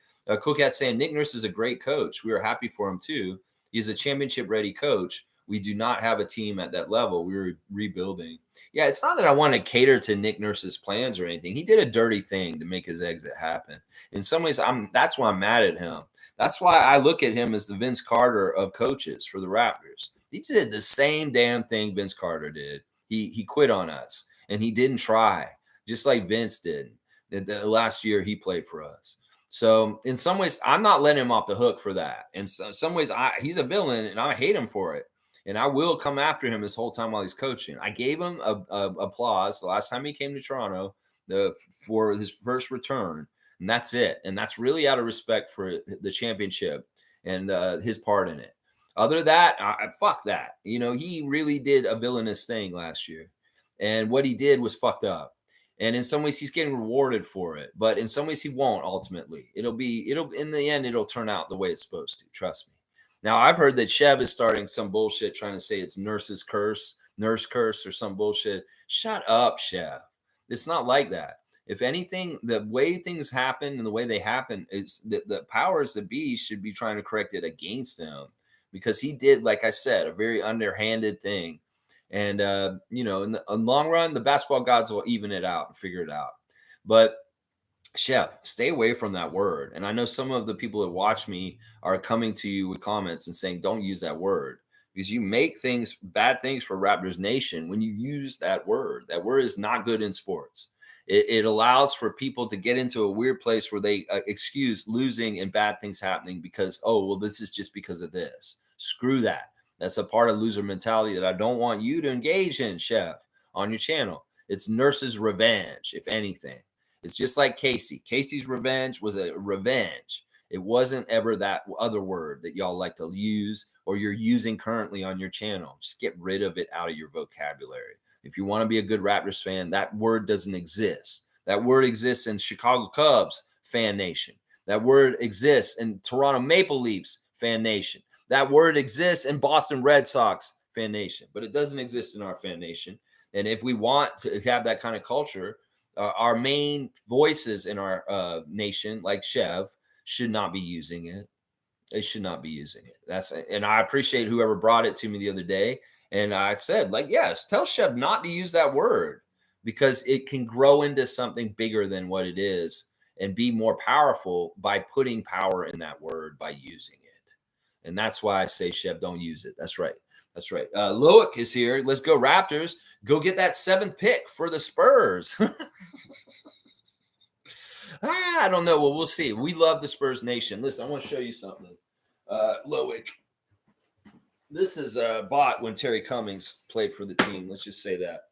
Cool Cat saying, Nick Nurse is a great coach. We are happy for him too. He's a championship-ready coach. We do not have a team at that level. We're rebuilding. Yeah, it's not that I want to cater to Nick Nurse's plans or anything. He did a dirty thing to make his exit happen. In some ways, that's why I'm mad at him. That's why I look at him as the Vince Carter of coaches for the Raptors. He did the same damn thing Vince Carter did. He quit on us, and he didn't try, just like Vince did the last year he played for us. So in some ways, I'm not letting him off the hook for that. In some ways, he's a villain, and I hate him for it. And I will come after him this whole time while he's coaching. I gave him applause the last time he came to Toronto for his first return, and that's it. And that's really out of respect for the championship and his part in it. Other than that, fuck that. He really did a villainous thing last year, and what he did was fucked up. And in some ways, he's getting rewarded for it, but in some ways, he won't. Ultimately, it'll in the end, it'll turn out the way it's supposed to. Trust me. Now, I've heard that Chev is starting some bullshit trying to say it's nurse curse, or some bullshit. Shut up, Chev. It's not like that. If anything, the way things happen and the way they happen is the powers that be should be trying to correct it against him, because he did, like I said, a very underhanded thing. And, in the long run, the basketball gods will even it out and figure it out. But Chef, stay away from that word. And I know some of the people that watch me are coming to you with comments and saying, don't use that word. because you make bad things for Raptors Nation when you use that word. That word is not good in sports. It allows for people to get into a weird place where they excuse losing and bad things happening because, oh, well, this is just because of this. Screw that. That's a part of loser mentality that I don't want you to engage in, Chef, on your channel. It's nurse's revenge, if anything. It's just like Casey. Casey's revenge was a revenge. It wasn't ever that other word that y'all like to use or you're using currently on your channel. Just get rid of it out of your vocabulary. If you want to be a good Raptors fan, that word doesn't exist. That word exists in Chicago Cubs fan nation. That word exists in Toronto Maple Leafs fan nation. That word exists in Boston Red Sox fan nation, but it doesn't exist in our fan nation. And if we want to have that kind of culture, our main voices in our nation, like Chev, should not be using it. They should not be using it. And I appreciate whoever brought it to me the other day. And I said, like, yes, tell Chev not to use that word because it can grow into something bigger than what it is and be more powerful by putting power in that word by using it. And that's why I say, Chev, don't use it. That's right. That's right. Loic is here. Let's go, Raptors. Go get that 7th pick for the Spurs. I don't know. Well, we'll see. We love the Spurs Nation. Listen, I want to show you something. Loic. This is bought when Terry Cummings played for the team. Let's just say that.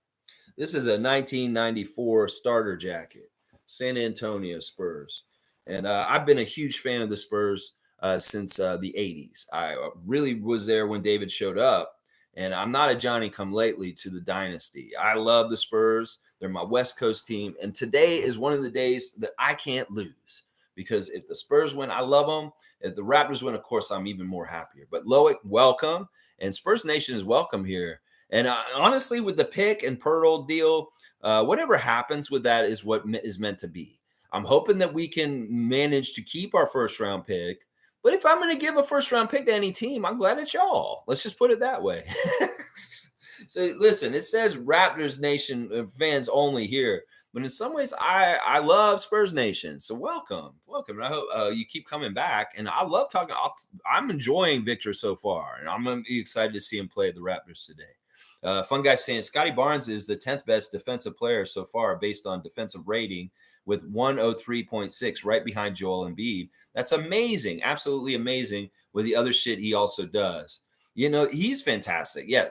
This is a 1994 starter jacket, San Antonio Spurs. And I've been a huge fan of the Spurs since the 80s. I really was there when David showed up. And I'm not a Johnny-come-lately to the dynasty. I love the Spurs. They're my West Coast team. And today is one of the days that I can't lose. Because if the Spurs win, I love them. If the Raptors win, of course, I'm even more happier. But Loic, welcome. And Spurs Nation is welcome here. And honestly, with the pick and Pirtle deal, whatever happens with that is what is meant to be. I'm hoping that we can manage to keep our first-round pick. But if I'm going to give a first-round pick to any team, I'm glad it's y'all. Let's just put it that way. So, listen, it says Raptors Nation fans only here. But in some ways, I love Spurs Nation. So welcome. And I hope you keep coming back. And I love talking. I'm enjoying Victor so far. And I'm going to be excited to see him play the Raptors today. Fun guy saying Scotty Barnes is the 10th best defensive player so far based on defensive rating with 103.6 right behind Joel Embiid. That's amazing. Absolutely amazing with the other shit he also does. He's fantastic. Yeah.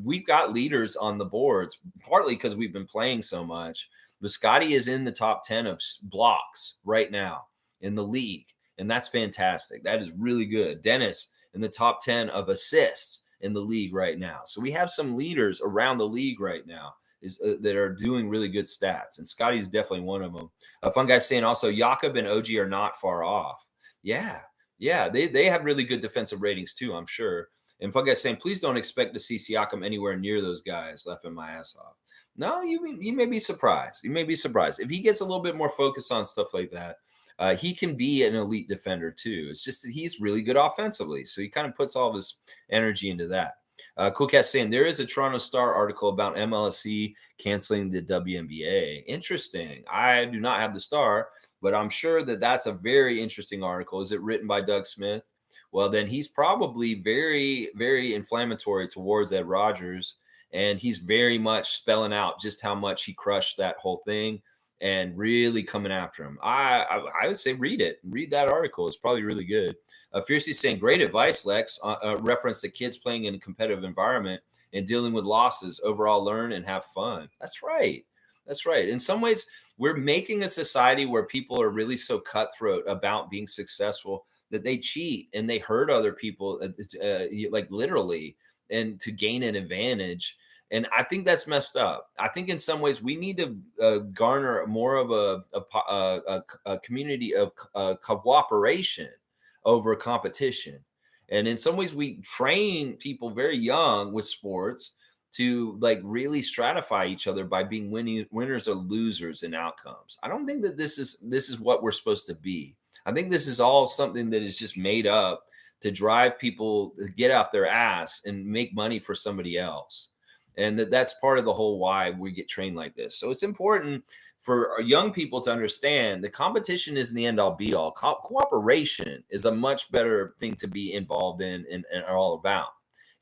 We've got leaders on the boards, partly because we've been playing so much. But Scotty is in the top 10 of blocks right now in the league. And that's fantastic. That is really good. Dennis in the top 10 of assists in the league right now. So we have some leaders around the league right now that are doing really good stats. And Scotty's definitely one of them. A fun guy saying also Jakob and OG are not far off. Yeah. They have really good defensive ratings too, I'm sure. And fun guy saying, please don't expect to see Siakam anywhere near those guys laughing my ass off. No, you may be surprised. You may be surprised. If he gets a little bit more focused on stuff like that, he can be an elite defender too. It's just that he's really good offensively. So he kind of puts all of his energy into that. Cool Cat saying there is a Toronto Star article about MLSE canceling the WNBA. Interesting. I do not have the Star, but I'm sure that that's a very interesting article. Is it written by Doug Smith? Well, then he's probably very, very inflammatory towards Ed Rogers. And he's very much spelling out just how much he crushed that whole thing and really coming after him. I would say read it. Read that article. It's probably really good. Fiercely saying, great advice, Lex. Reference to kids playing in a competitive environment and dealing with losses. Overall, learn and have fun. That's right. That's right. In some ways, we're making a society where people are really so cutthroat about being successful that they cheat and they hurt other people, like literally, and to gain an advantage. And I think that's messed up. I think in some ways we need to garner more of a community of cooperation over competition. And in some ways we train people very young with sports to like really stratify each other by being winners or losers in outcomes. I don't think that this is what we're supposed to be. I think this is all something that is just made up to drive people to get off their ass and make money for somebody else. And that's part of the whole why we get trained like this. So it's important for our young people to understand the competition isn't the end all be all. Cooperation is a much better thing to be involved in and all about.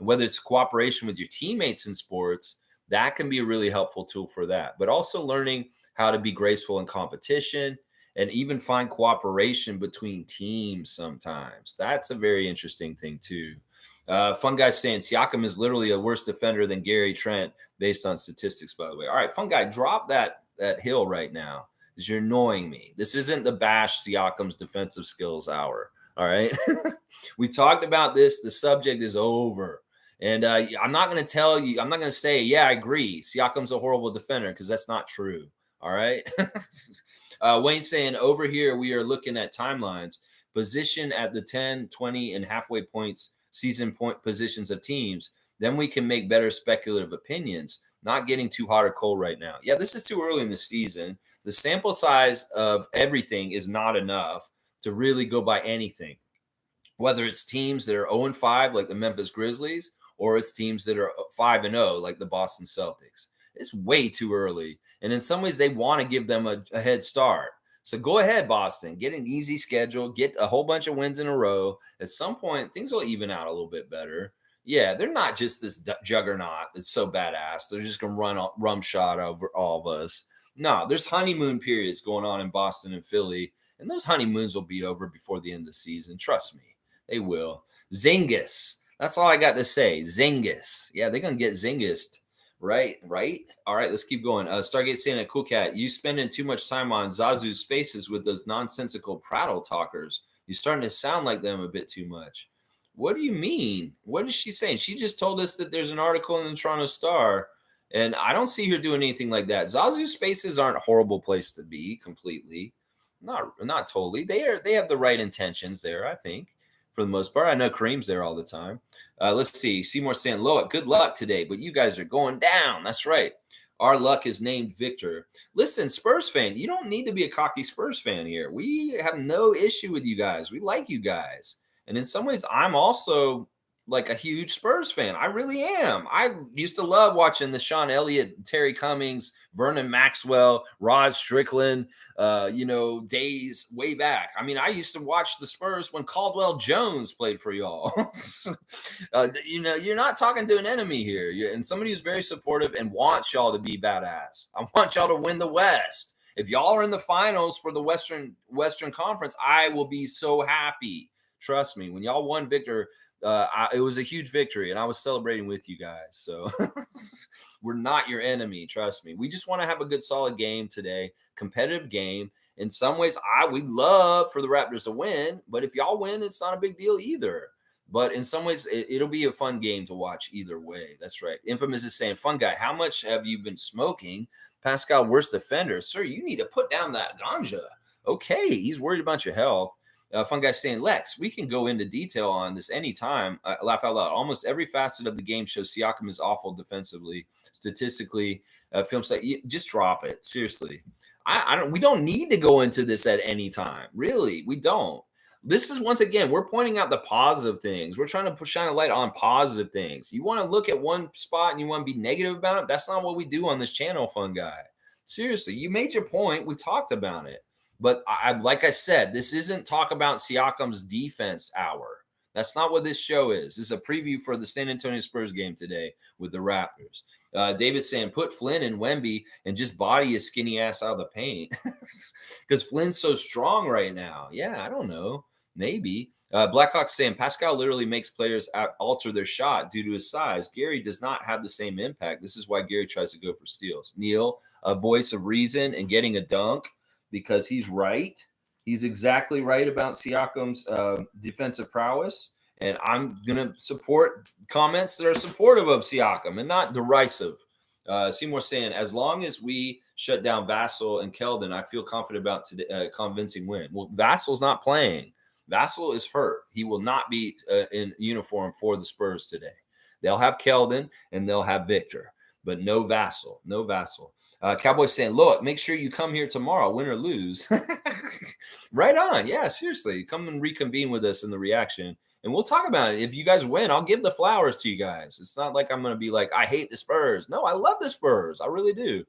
whether it's cooperation with your teammates in sports, that can be a really helpful tool for that. But also learning how to be graceful in competition and even find cooperation between teams sometimes. That's a very interesting thing too. Fun guy saying Siakam is literally a worse defender than Gary Trent based on statistics, by the way. All right, fun guy, drop that hill right now because you're annoying me. This isn't the bash Siakam's defensive skills hour. All right. We talked about this. The subject is over. And I'm not going to tell you, I'm not going to say, yeah, I agree. Siakam's a horrible defender because that's not true. All right. Wayne saying over here, we are looking at timelines, position at the 10, 20, and halfway points, season point positions of teams. Then we can make better speculative opinions, not getting too hot or cold right now. Yeah, this is too early in the season. The sample size of everything is not enough to really go by anything, whether it's teams that are 0-5 like the Memphis Grizzlies or it's teams that are 5-0 like the Boston Celtics. It's way too early. And in some ways, they want to give them a head start. So go ahead, Boston. Get an easy schedule. Get a whole bunch of wins in a row. At some point, things will even out a little bit better. Yeah, they're not just this juggernaut that's so badass. They're just going to run rum shot over all of us. No, there's honeymoon periods going on in Boston and Philly. And those honeymoons will be over before the end of the season. Trust me, they will. Zingis. That's all I got to say. Zingis. Yeah, they're going to get zingist. Right. All right, let's keep going. Stargate saying, Cool Cat, you spending too much time on Zazu Spaces with those nonsensical prattle talkers. You're starting to sound like them a bit too much. What do you mean? What is she saying? She just told us that there's an article in the Toronto Star, and I don't see her doing anything like that. Zazu Spaces aren't a horrible place to be completely. Not totally. They have the right intentions there, I think, for the most part. I know Kareem's there all the time. Let's see. Seymour saying, Loic, good luck today, but you guys are going down. That's right. Our luck is named Victor. Listen, Spurs fan, you don't need to be a cocky Spurs fan here. We have no issue with you guys. We like you guys. And in some ways, I'm also like a huge Spurs fan. I really am. I used to love watching the Sean Elliott, Terry Cummings, Vernon Maxwell, Rod Strickland, days way back. I mean, I used to watch the Spurs when Caldwell Jones played for y'all. You're not talking to an enemy here. And somebody who's very supportive and wants y'all to be badass. I want y'all to win the West. If y'all are in the finals for the Western Conference, I will be so happy. Trust me. When y'all won, Victor, it was a huge victory, and I was celebrating with you guys. So we're not your enemy. Trust me. We just want to have a good, solid game today, competitive game. In some ways, we'd love for the Raptors to win, but if y'all win, it's not a big deal either. But in some ways, it'll be a fun game to watch either way. That's right. Infamous is saying, Fun Guy, how much have you been smoking? Pascal, worst defender. Sir, you need to put down that ganja. Okay, he's worried about your health. Fun Guy saying, Lex, we can go into detail on this anytime. Laugh out loud. Almost every facet of the game shows Siakam is awful defensively. Statistically, film site, just drop it. Seriously. We don't need to go into this at any time. Really, we don't. This is, once again, we're pointing out the positive things. We're trying to shine a light on positive things. You want to look at one spot and you want to be negative about it? That's not what we do on this channel, Fun Guy. Seriously, you made your point. We talked about it. But like I said, this isn't talk about Siakam's defense hour. That's not what this show is. This is a preview for the San Antonio Spurs game today with the Raptors. David's saying, put Flynn and Wemby and just body his skinny ass out of the paint. Because Flynn's so strong right now. Yeah, I don't know. Maybe. Blackhawk's saying, Pascal literally makes players alter their shot due to his size. Gary does not have the same impact. This is why Gary tries to go for steals. Neil, a voice of reason and getting a dunk. Because he's right. He's exactly right about Siakam's defensive prowess. And I'm going to support comments that are supportive of Siakam and not derisive. Seymour saying, as long as we shut down Vassell and Keldon, I feel confident about today, convincing win. Well, Vassell's not playing. Vassell is hurt. He will not be in uniform for the Spurs today. They'll have Keldon and they'll have Victor, but no Vassell. No Vassell. Cowboys saying, look, make sure you come here tomorrow, win or lose. Right on. Yeah, seriously. Come and reconvene with us in the reaction. And we'll talk about it. If you guys win, I'll give the flowers to you guys. It's not like I'm going to be like, I hate the Spurs. No, I love the Spurs. I really do.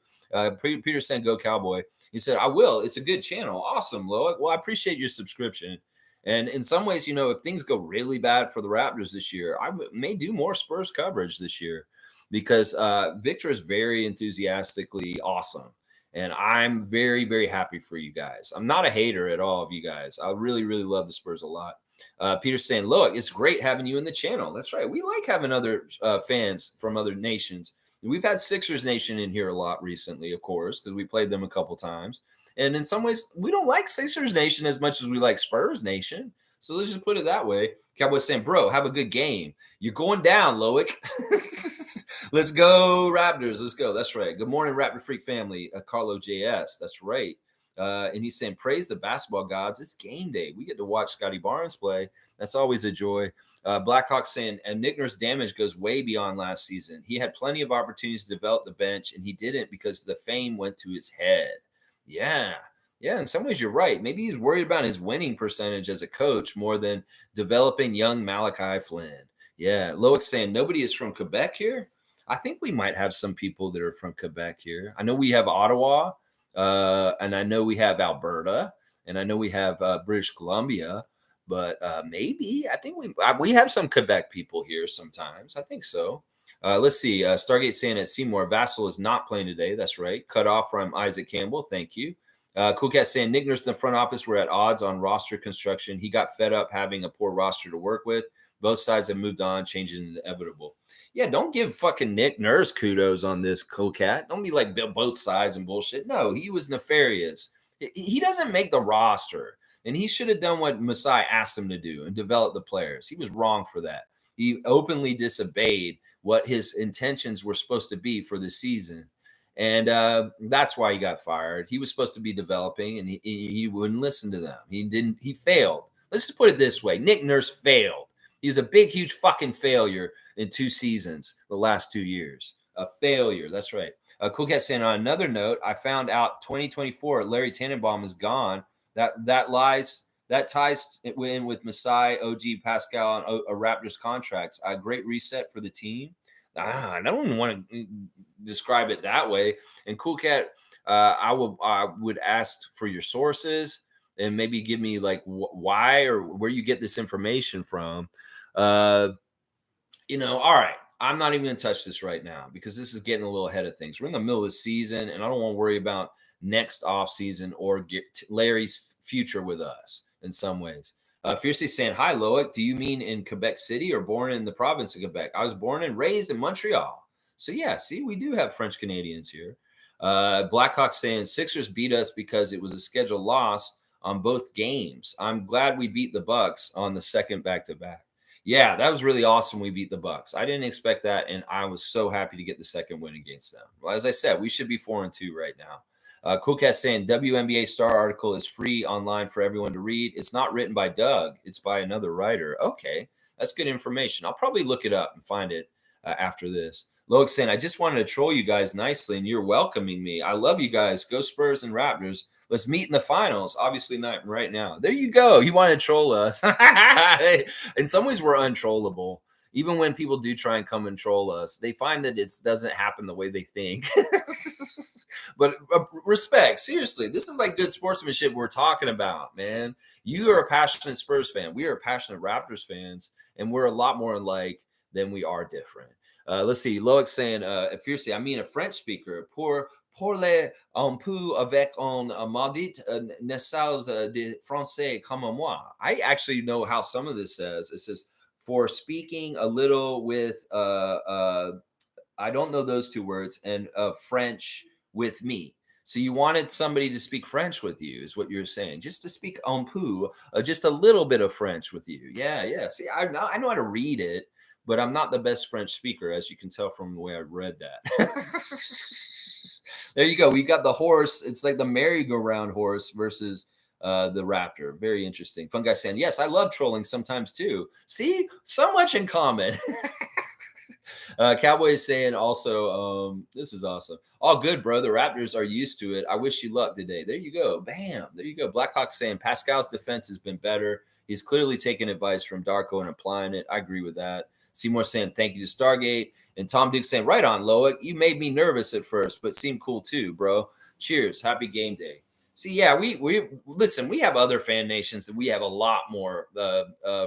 Peter saying, go Cowboy. He said, I will. It's a good channel. Awesome, Loic. Well, I appreciate your subscription. And in some ways, if things go really bad for the Raptors this year, may do more Spurs coverage this year because Victor is very enthusiastically awesome. And I'm very, very happy for you guys. I'm not a hater at all of you guys. I really, really love the Spurs a lot. Peter's saying, look, it's great having you in the channel. That's right. We like having other fans from other nations. We've had Sixers Nation in here a lot recently, of course, because we played them a couple times. And in some ways, we don't like Sixers Nation as much as we like Spurs Nation. So let's just put it that way. Cowboys saying, bro, have a good game. You're going down, Loic. Let's go, Raptors. Let's go. That's right. Good morning, Raptor Freak family. Carlo JS. That's right. And he's saying, praise the basketball gods. It's game day. We get to watch Scotty Barnes play. That's always a joy. Blackhawk saying, and Nick Nurse's damage goes way beyond last season. He had plenty of opportunities to develop the bench, and he didn't because the fame went to his head. Yeah. Yeah, in some ways you're right. Maybe he's worried about his winning percentage as a coach more than developing young Malachi Flynn. Yeah, Loic saying nobody is from Quebec here. I think we might have some people that are from Quebec here. I know we have Ottawa, and I know we have Alberta, and I know we have British Columbia. But maybe I think we have some Quebec people here sometimes. I think so. Let's see. Stargate saying at Seymour, Vassell is not playing today. That's right. Cut off from Isaac Campbell. Thank you. Cool Cat saying Nick Nurse and the front office were at odds on roster construction. He got fed up having a poor roster to work with. Both sides have moved on, changing the inevitable. Yeah, don't give fucking Nick Nurse kudos on this, Cool Cat. Don't be like both sides and bullshit. No, he was nefarious. He doesn't make the roster, and he should have done what Masai asked him to do and develop the players. He was wrong for that. He openly disobeyed what his intentions were supposed to be for the season. And that's why he got fired. He was supposed to be developing, and he wouldn't listen to them. He failed. Let's just put it this way. Nick Nurse failed. He was a big, huge fucking failure in 2 seasons, the last 2 years. A failure. That's right. Cool Cat saying, on another note, I found out 2024, Larry Tannenbaum is gone. That ties in with Masai, OG, Pascal, and Raptors contracts. A great reset for the team. I don't even want to describe it that way. And Cool Cat, I would ask for your sources and maybe give me like why or where you get this information from. All right. I'm not even going to touch this right now because this is getting a little ahead of things. We're in the middle of the season, and I don't want to worry about next off season or get Larry's future with us in some ways. Fiercely saying, hi, Loic. Do you mean in Quebec City or born in the province of Quebec? I was born and raised in Montreal. So, yeah, see, we do have French Canadians here. Blackhawk saying, Sixers beat us because it was a scheduled loss on both games. I'm glad we beat the Bucks on the second back-to-back. Yeah, that was really awesome. We beat the Bucks. I didn't expect that, and I was so happy to get the second win against them. Well, as I said, we should be 4-2 right now. Cool Cat saying WNBA Star article is free online for everyone to read. It's not written by Doug. It's by another writer. Okay, that's good information. I'll probably look it up and find it after this. Loic saying, I just wanted to troll you guys nicely, and you're welcoming me. I love you guys. Go Spurs and Raptors. Let's meet in the finals. Obviously not right now. There you go. You want to troll us. In some ways, we're untrollable. Even when people do try and come and troll us, they find that it doesn't happen the way they think. But respect, seriously, this is like good sportsmanship we're talking about, man. You are a passionate Spurs fan. We are passionate Raptors fans, and we're a lot more alike than we are different. Let's see. Loic saying, fiercely, I mean a French speaker. Pour les un peu avec un maudit naissance de français comme moi. I actually know how some of this says. It says, for speaking a little with, I don't know those 2 words, and French with me. So you wanted somebody to speak French with you, is what you're saying. Just to speak un peu, just a little bit of French with you. Yeah. See, I know how to read it, but I'm not the best French speaker, as you can tell from the way I read that. There you go. We got the horse. It's like the merry-go-round horse versus the Raptor. Very interesting. Fun guy saying, yes, I love trolling sometimes too. See, so much in common. Cowboys saying also, this is awesome. All good, bro. The Raptors are used to it. I wish you luck today. There you go. Bam. There you go. Blackhawk saying Pascal's defense has been better. He's clearly taking advice from Darko and applying it. I agree with that. Seymour saying thank you to Stargate. And Tom Duke saying, right on, Loic. You made me nervous at first, but seemed cool too, bro. Cheers. Happy game day. See, yeah, we listen. We have other fan nations that we have a lot more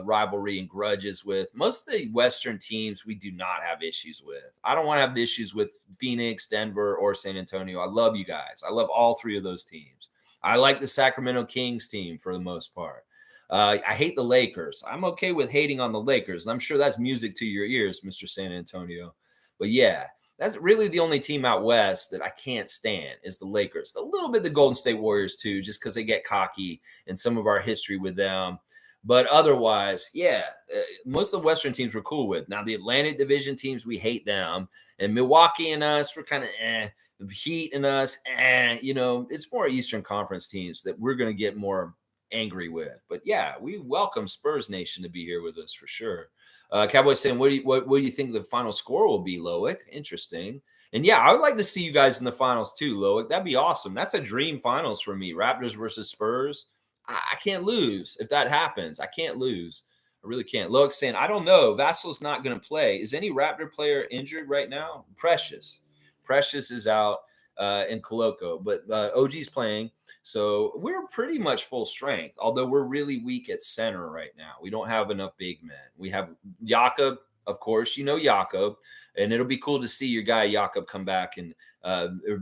rivalry and grudges with. Most of the Western teams we do not have issues with. I don't want to have issues with Phoenix, Denver, or San Antonio. I love you guys. I love all three of those teams. I like the Sacramento Kings team for the most part. I hate the Lakers. I'm okay with hating on the Lakers, and I'm sure that's music to your ears, Mr. San Antonio. But yeah, that's really the only team out west that I can't stand is the Lakers. A little bit the Golden State Warriors too, just because they get cocky and some of our history with them. But otherwise, yeah, most of the Western teams we're cool with. Now the Atlantic Division teams, we hate them, and Milwaukee and us, we're kind of eh. The Heat and us, eh. It's more Eastern Conference teams that we're going to get more angry with. But yeah, we welcome Spurs Nation to be here with us for sure. Cowboys saying, what do you think the final score will be, Loic? Interesting. And yeah, I would like to see you guys in the finals too, Loic. That'd be awesome. That's a dream finals for me. Raptors versus Spurs. I can't lose if that happens. I can't lose. I really can't. Loic saying, I don't know. Vassal's not going to play. Is any Raptor player injured right now? Precious. Precious is out in Coloco, but OG's playing. So we're pretty much full strength, although we're really weak at center right now. We don't have enough big men. We have Jakob, of course, Jakob, and it'll be cool to see your guy Jakob come back and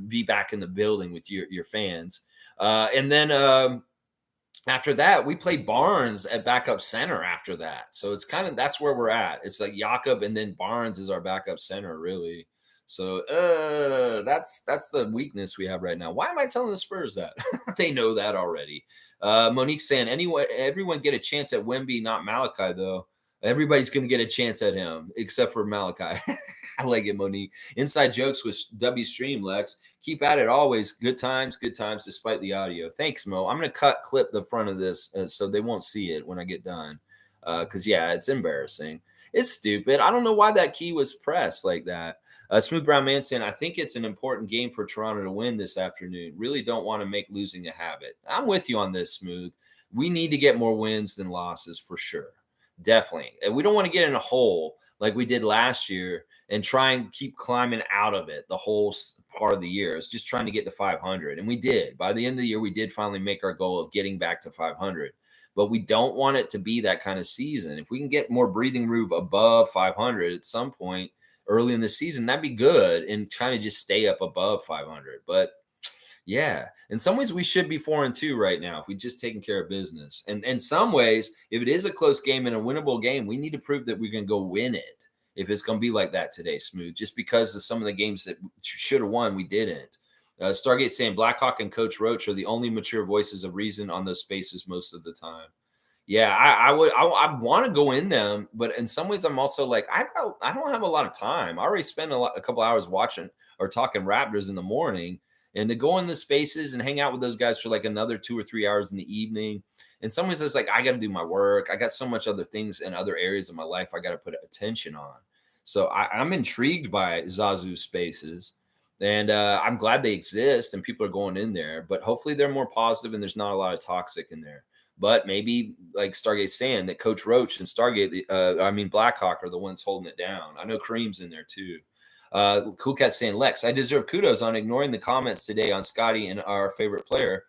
be back in the building with your fans. And then after that, we play Barnes at backup center after that. So it's kind of that's where we're at. It's like Jakob and then Barnes is our backup center, really. So that's the weakness we have right now. Why am I telling the Spurs that? They know that already. Monique saying, anyway, everyone get a chance at Wemby, not Malachi, though. Everybody's going to get a chance at him except for Malachi. I like it, Monique. Inside jokes with W Stream, Lex. Keep at it always. Good times, despite the audio. Thanks, Mo. I'm going to clip the front of this so they won't see it when I get done. Because, yeah, it's embarrassing. It's stupid. I don't know why that key was pressed like that. Smooth Brown Man saying, I think it's an important game for Toronto to win this afternoon. Really don't want to make losing a habit. I'm with you on this, Smooth. We need to get more wins than losses for sure. Definitely. And we don't want to get in a hole like we did last year and try and keep climbing out of it the whole part of the year. It's just trying to get to 500. And we did. By the end of the year, we did finally make our goal of getting back to 500. But we don't want it to be that kind of season. If we can get more breathing room above 500 at some point, early in the season, that'd be good and kind of just stay up above 500. But yeah, in some ways, we should be 4-2 right now if we just taken care of business. And in some ways, if it is a close game and a winnable game, we need to prove that we're going to go win it. If it's going to be like that today, Smooth, just because of some of the games that should have won, we didn't. Stargate saying Blackhawk and Coach Roach are the only mature voices of reason on those spaces most of the time. Yeah, I want to go in them, but in some ways I'm also like I don't have a lot of time. I already spent a couple hours watching or talking Raptors in the morning, and to go in the spaces and hang out with those guys for like another 2 or 3 hours in the evening. In some ways, it's like I got to do my work. I got so much other things in other areas of my life I got to put attention on. So I'm intrigued by Zazu spaces, and I'm glad they exist and people are going in there. But hopefully they're more positive and there's not a lot of toxic in there. But maybe, like Stargate's saying, that Coach Roach and Blackhawk are the ones holding it down. I know Kareem's in there too. Cool Cat saying, Lex, I deserve kudos on ignoring the comments today on Scotty and our favorite player.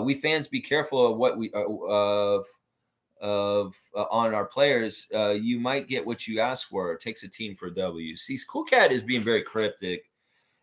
We fans be careful of what we on our players. You might get what you ask for. It takes a team for a W. See, Cool Cat is being very cryptic.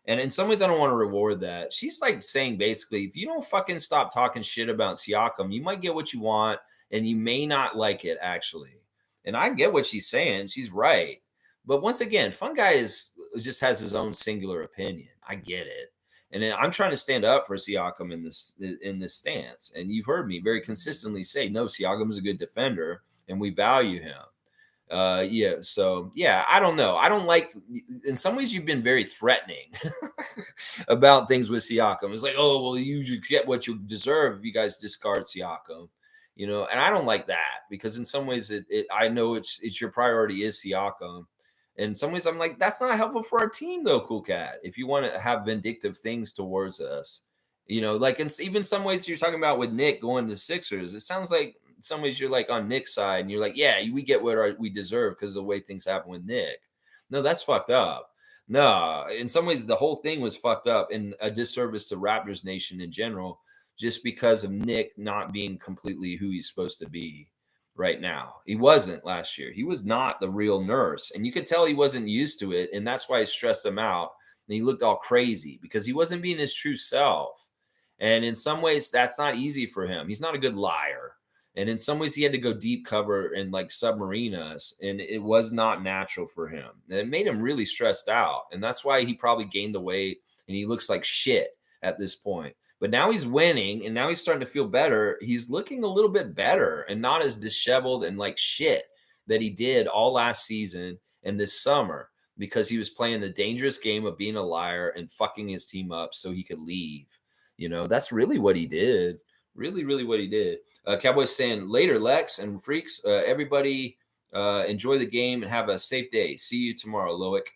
And in some ways, I don't want to reward that. She's like saying basically, if you don't fucking stop talking shit about Siakam, you might get what you want and you may not like it, actually. And I get what she's saying. She's right. But once again, Fun Guy just has his own singular opinion. I get it. And then I'm trying to stand up for Siakam in this stance. And you've heard me very consistently say, no, Siakam's a good defender and we value him. Yeah, so yeah, I don't know. I don't like, in some ways you've been very threatening about things with Siakam. It's like, oh, well, you get what you deserve if you guys discard Siakam, and I don't like that because in some ways I know it's your priority is Siakam. In some ways I'm like, that's not helpful for our team though, Cool Cat. If you want to have vindictive things towards us, like even some ways you're talking about with Nick going to Sixers, it sounds like some ways you're like on Nick's side and you're like, yeah, we get what we deserve because of the way things happen with Nick. No, that's fucked up. No, in some ways the whole thing was fucked up and a disservice to Raptors Nation in general just because of Nick not being completely who he's supposed to be right now. He wasn't last year. He was not the real Nurse, and you could tell he wasn't used to it, and that's why it stressed him out. And he looked all crazy because he wasn't being his true self. And in some ways, that's not easy for him. He's not a good liar. And in some ways, he had to go deep cover and like submarine us, and it was not natural for him. And it made him really stressed out, and that's why he probably gained the weight, and he looks like shit at this point. But now he's winning, and now he's starting to feel better. He's looking a little bit better and not as disheveled and like shit that he did all last season and this summer because he was playing the dangerous game of being a liar and fucking his team up so he could leave. That's really what he did. Really, really what he did. Cowboys saying later, Lex and freaks. Everybody enjoy the game and have a safe day. See you tomorrow, Loic.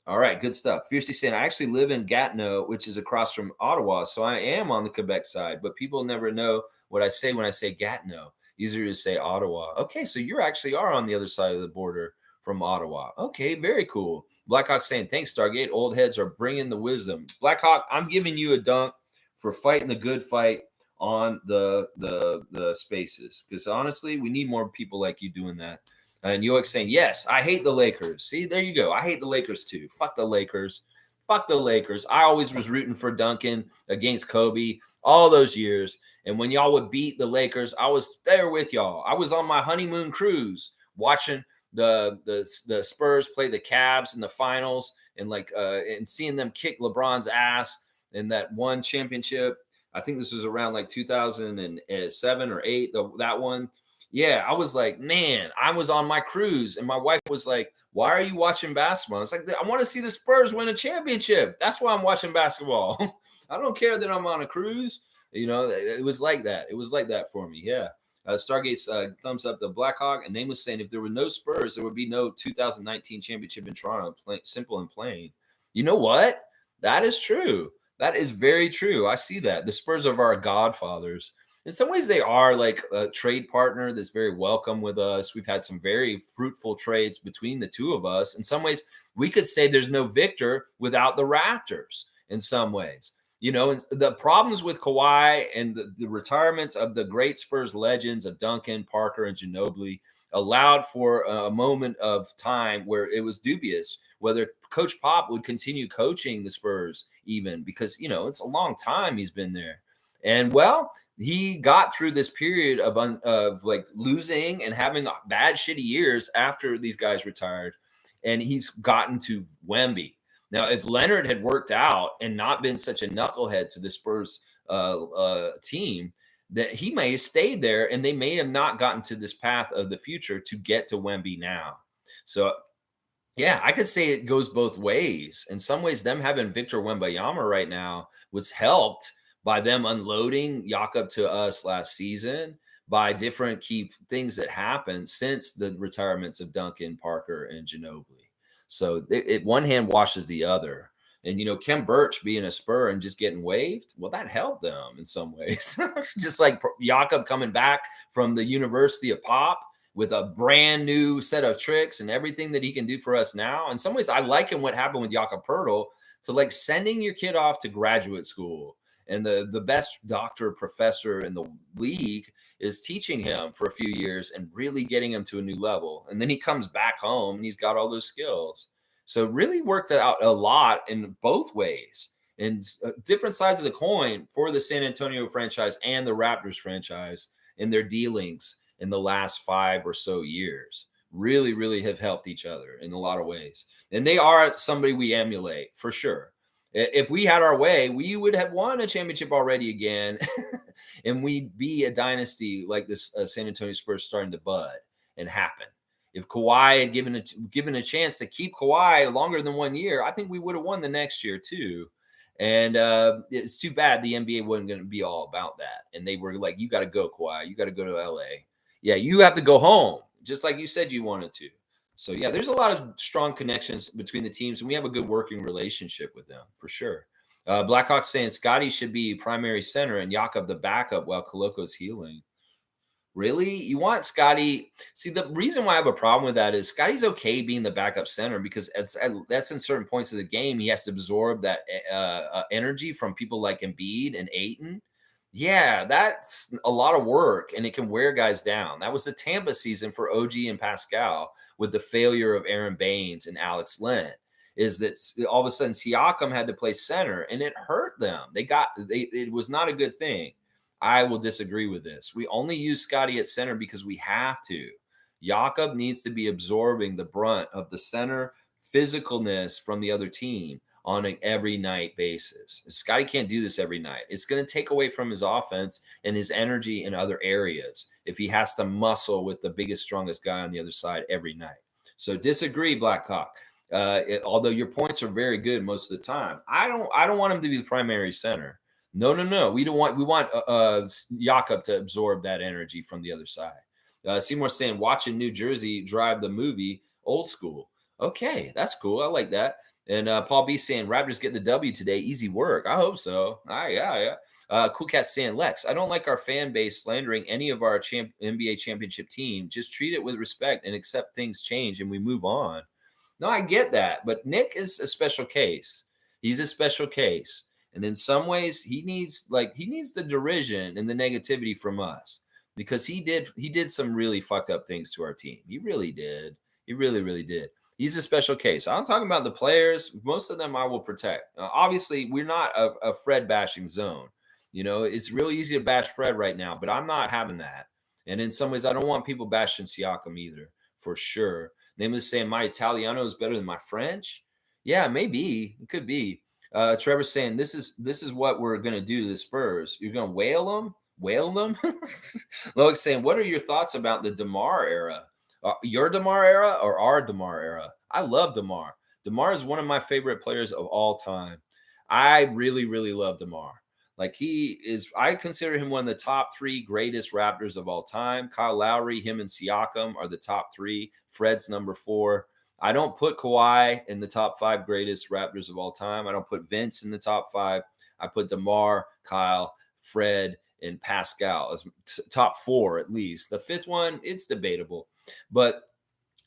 All right, good stuff. Fiercely saying, I actually live in Gatineau, which is across from Ottawa, so I am on the Quebec side, but people never know what I say when I say Gatineau. Easier to say Ottawa. Okay, so you actually are on the other side of the border from Ottawa. Okay, very cool. Blackhawk saying, thanks, Stargate. Old heads are bringing the wisdom. Blackhawk, I'm giving you a dunk for fighting the good fight on the spaces, because honestly, we need more people like you doing that. And Yoic saying, yes, I hate the Lakers. See, there you go. I hate the Lakers too. Fuck the Lakers. Fuck the Lakers. I always was rooting for Duncan against Kobe all those years. And when y'all would beat the Lakers, I was there with y'all. I was on my honeymoon cruise watching the Spurs play the Cavs in the finals and and seeing them kick LeBron's ass in that one championship. I think this was around like 2007 or 8, that one. Yeah, I was like, man, I was on my cruise, and my wife was like, why are you watching basketball? It's like, I want to see the Spurs win a championship. That's why I'm watching basketball. I don't care that I'm on a cruise. It was like that. It was like that for me. Yeah. Stargate's thumbs up the Blackhawk, and Name was saying if there were no Spurs, there would be no 2019 championship in Toronto. Simple and plain. You know what? That is true. That is very true. I see that. The Spurs are our godfathers. In some ways, they are like a trade partner that's very welcome with us. We've had some very fruitful trades between the two of us. In some ways, we could say there's no Victor without the Raptors in some ways. The problems with Kawhi and the retirements of the great Spurs legends of Duncan, Parker, and Ginobili allowed for a moment of time where it was dubious whether Coach Pop would continue coaching the Spurs even because, it's a long time he's been there. And well, he got through this period of like losing and having bad, shitty years after these guys retired. And he's gotten to Wemby. Now, if Leonard had worked out and not been such a knucklehead to the Spurs team, that he may have stayed there and they may have not gotten to this path of the future to get to Wemby now. So, yeah, I could say it goes both ways. In some ways, them having Victor Wembanyama right now was helped by them unloading Jakob to us last season, by different key things that happened since the retirements of Duncan, Parker, and Ginobili. So one hand washes the other. And, Kem Birch being a Spur and just getting waived, well, that helped them in some ways. Just like Jakob coming back from the University of Pop with a brand new set of tricks and everything that he can do for us now. In some ways, I liken what happened with Jakob Poeltl to like sending your kid off to graduate school. And the best doctor, professor in the league is teaching him for a few years and really getting him to a new level. And then he comes back home and he's got all those skills. So it really worked out a lot in both ways, and different sides of the coin for the San Antonio franchise and the Raptors franchise in their dealings in the last 5 or so years. Really, really have helped each other in a lot of ways. And they are somebody we emulate for sure. If we had our way, we would have won a championship already again, and we'd be a dynasty like this San Antonio Spurs starting to bud and happen. If Kawhi had given a chance to keep Kawhi longer than 1 year, I think we would have won the next year too. And it's too bad the NBA wasn't going to be all about that. And they were like, you got to go, Kawhi. You got to go to LA. Yeah, you have to go home, just like you said you wanted to. So, yeah, there's a lot of strong connections between the teams, and we have a good working relationship with them for sure. Blackhawks saying Scotty should be primary center and Jakob the backup while Koloko's healing. Really? You want Scotty? See, the reason why I have a problem with that is Scotty's okay being the backup center because that's in certain points of the game. He has to absorb that energy from people like Embiid and Ayton. Yeah, that's a lot of work and it can wear guys down. That was the Tampa season for OG and Pascal with the failure of Aaron Baines and Alex Len. Is that all of a sudden Siakam had to play center and it hurt them. It was not a good thing. I will disagree with this. We only use Scotty at center because we have to. Jakob needs to be absorbing the brunt of the center physicalness from the other team on an every night basis. Scotty can't do this every night. It's going to take away from his offense and his energy in other areas if he has to muscle with the biggest, strongest guy on the other side every night. So disagree, Blackhawk. Although your points are very good most of the time, I don't want him to be the primary center. No, no, no. We don't want. We want Jakob to absorb that energy from the other side. Seymour saying watching New Jersey drive the movie old school. Okay, that's cool. I like that. And Paul B saying Raptors get the W today. Easy work. I hope so. Yeah. Cool Cat saying Lex, I don't like our fan base slandering any of our NBA championship team. Just treat it with respect and accept things change and we move on. No, I get that, but Nick is a special case. He's a special case, and in some ways, he needs the derision and the negativity from us because he did some really fucked up things to our team. He really did. He really did. He's a special case. I'm talking about the players. Most of them I will protect. Obviously, we're not a Fred bashing zone. It's real easy to bash Fred right now, but I'm not having that. And in some ways, I don't want people bashing Siakam either, for sure. Name is saying my Italiano is better than my French. Yeah, maybe it could be. Trevor's saying this is what we're gonna do to the Spurs. You're gonna whale them. Loic saying, what are your thoughts about the DeMar era? Your DeMar era or our DeMar era? I love DeMar. DeMar is one of my favorite players of all time. I really love DeMar. Like he is, I consider him one of the top three greatest Raptors of all time. Kyle Lowry, him and Siakam are the top three. Fred's number four. I don't put Kawhi in the top five greatest Raptors of all time. I don't put Vince in the top five. I put DeMar, Kyle, Fred, and Pascal as top four at least. The fifth one, it's debatable, but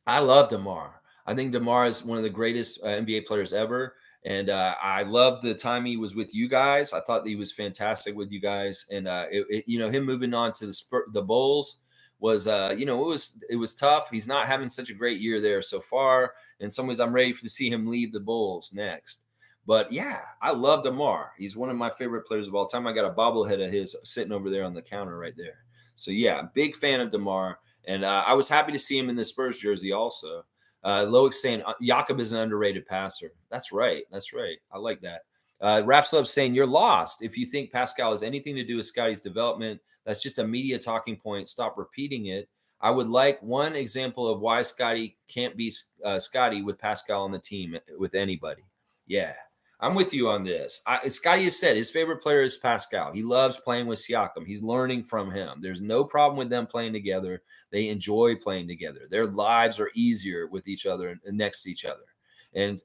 I love DeMar. I think DeMar is one of the greatest NBA players ever. And I loved the time he was with you guys. I thought he was fantastic with you guys. And him moving on to the Bulls was, it was tough. He's not having such a great year there so far. In some ways, I'm ready to see him leave the Bulls next. But yeah, I love DeMar. He's one of my favorite players of all time. I got a bobblehead of his sitting over there on the counter right there. So yeah, big fan of DeMar. And I was happy to see him in the Spurs jersey also. Loic saying Jakob is an underrated passer. That's right. That's right. I like that. Raps Love saying you're lost if you think Pascal has anything to do with Scotty's development. That's just a media talking point. Stop repeating it. I would like one example of why Scotty can't be Scotty with Pascal on the team with anybody. Yeah, I'm with you on this. Scotty has said his favorite player is Pascal. He loves playing with Siakam. He's learning from him. There's no problem with them playing together. They enjoy playing together. Their lives are easier with each other and next to each other. And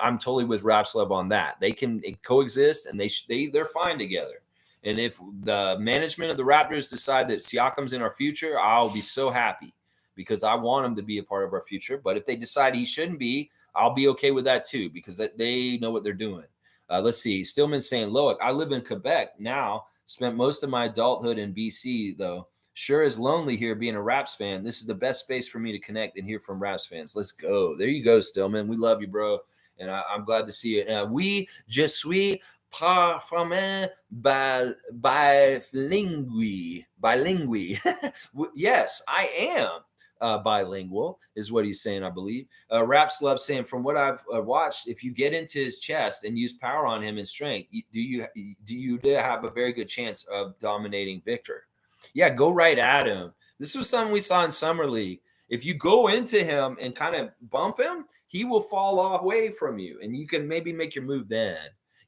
I'm totally with Rapslev on that. They can coexist and they're fine together. And if the management of the Raptors decide that Siakam's in our future, I'll be so happy because I want him to be a part of our future. But if they decide he shouldn't be, I'll be okay with that too because they know what they're doing. Let's see. Stillman saying, Loic, I live in Quebec now. Spent most of my adulthood in BC, though. Sure is lonely here being a Raps fan. This is the best space for me to connect and hear from Raps fans. Let's go. There you go, Stillman. We love you, bro. And I'm glad to see it. Oui, je suis parfaitement bilingue. Yes, I am. Bilingual is what he's saying, I believe. Raps Love saying, from what I've watched, if you get into his chest and use power on him and strength, do you have a very good chance of dominating Victor? Yeah, go right at him. This was something we saw in Summer League. If you go into him and kind of bump him, he will fall away from you, and you can maybe make your move then.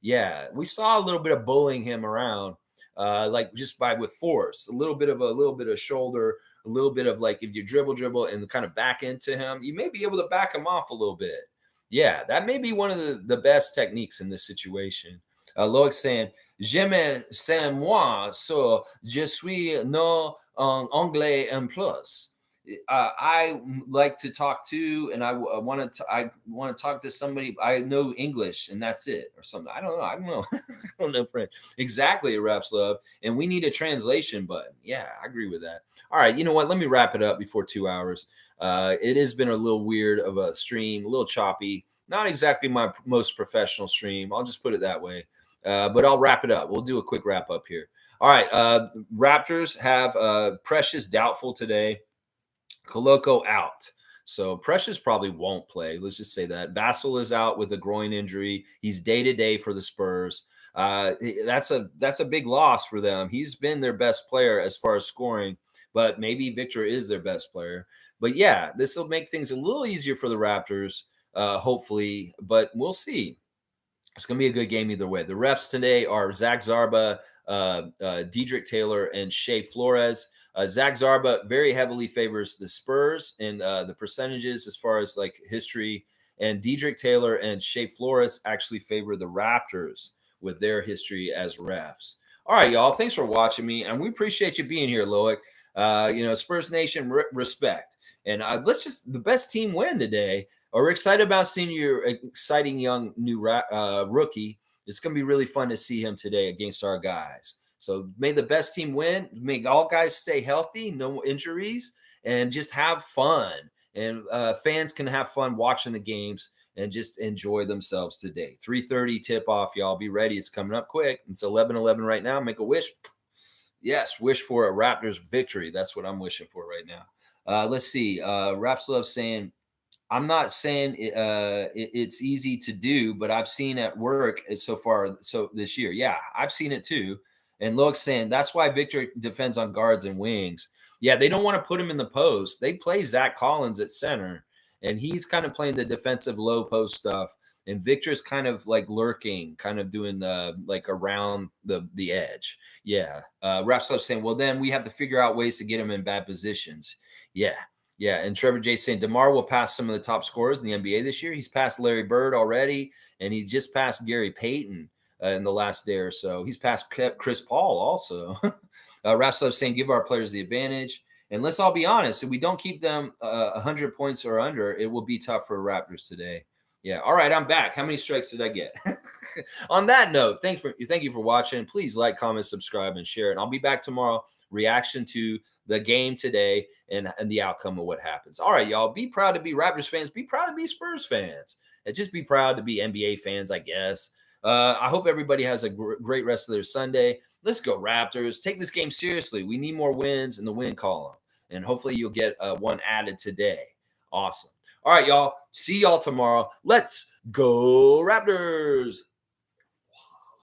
Yeah, we saw a little bit of bullying him around, like just with force, a little bit of shoulder, a little bit of like if you dribble and kind of back into him, you may be able to back him off a little bit. Yeah, that may be one of the best techniques in this situation. Loic saying, J'aime c'est moi, so je suis no en anglais en plus. I like to talk to, and I want to talk to somebody. I know English, and that's it, or something. I don't know. I don't know. I don't know French exactly. Reps love, and we need a translation button. Yeah, I agree with that. All right, you know what? Let me wrap it up before 2 hours. It has been a little weird of a stream, a little choppy. Not exactly my most professional stream. I'll just put it that way. But I'll wrap it up. We'll do a quick wrap up here. All right. Raptors have Precious doubtful today. Koloko out. So Precious probably won't play. Let's just say that. Vassell is out with a groin injury. He's day to day for the Spurs. That's a big loss for them. He's been their best player as far as scoring, but maybe Victor is their best player. But yeah, this will make things a little easier for the Raptors, hopefully. But we'll see. It's going to be a good game either way. The refs today are Zach Zarba, Diedrich Taylor, and Shea Flores. Zach Zarba very heavily favors the Spurs in the percentages as far as like history, and Diedrich Taylor and Shea Flores actually favor the Raptors with their history as refs. All right, y'all. Thanks for watching me, and we appreciate you being here, Loic. Spurs Nation, respect, and let's just the best team win today. We're excited about seeing your exciting young new rookie. It's going to be really fun to see him today against our guys. So may the best team win. May all guys stay healthy, no injuries, and just have fun. And fans can have fun watching the games and just enjoy themselves today. 3:30 tip off, y'all. Be ready. It's coming up quick. It's 11:11 right now. Make a wish. Yes, wish for a Raptors victory. That's what I'm wishing for right now. Let's see. Raps Love saying, I'm not saying it's easy to do, but I've seen at work so far. So this year, yeah, I've seen it too. And Look's saying that's why Victor defends on guards and wings. Yeah, they don't want to put him in the post. They play Zach Collins at center, and he's kind of playing the defensive low post stuff. And Victor's kind of like lurking, kind of doing like around the edge. Yeah, Rapslow saying, well, then we have to figure out ways to get him in bad positions. Yeah, yeah, and Trevor J saying DeMar will pass some of the top scorers in the NBA this year. He's passed Larry Bird already, and he just passed Gary Payton in the last day or so. He's passed Chris Paul also. Rapslow saying give our players the advantage. And let's all be honest, if we don't keep them 100 points or under, it will be tough for Raptors today. Yeah. All right, I'm back. How many strikes did I get? On that note, thank you for watching. Please like, comment, subscribe, and share. And I'll be back tomorrow. Reaction to the game today and the outcome of what happens. All right, y'all. Be proud to be Raptors fans. Be proud to be Spurs fans. And just be proud to be NBA fans, I guess. I hope everybody has a great rest of their Sunday. Let's go, Raptors. Take this game seriously. We need more wins in the win column. And hopefully you'll get one added today. Awesome. All right, y'all. See y'all tomorrow. Let's go, Raptors.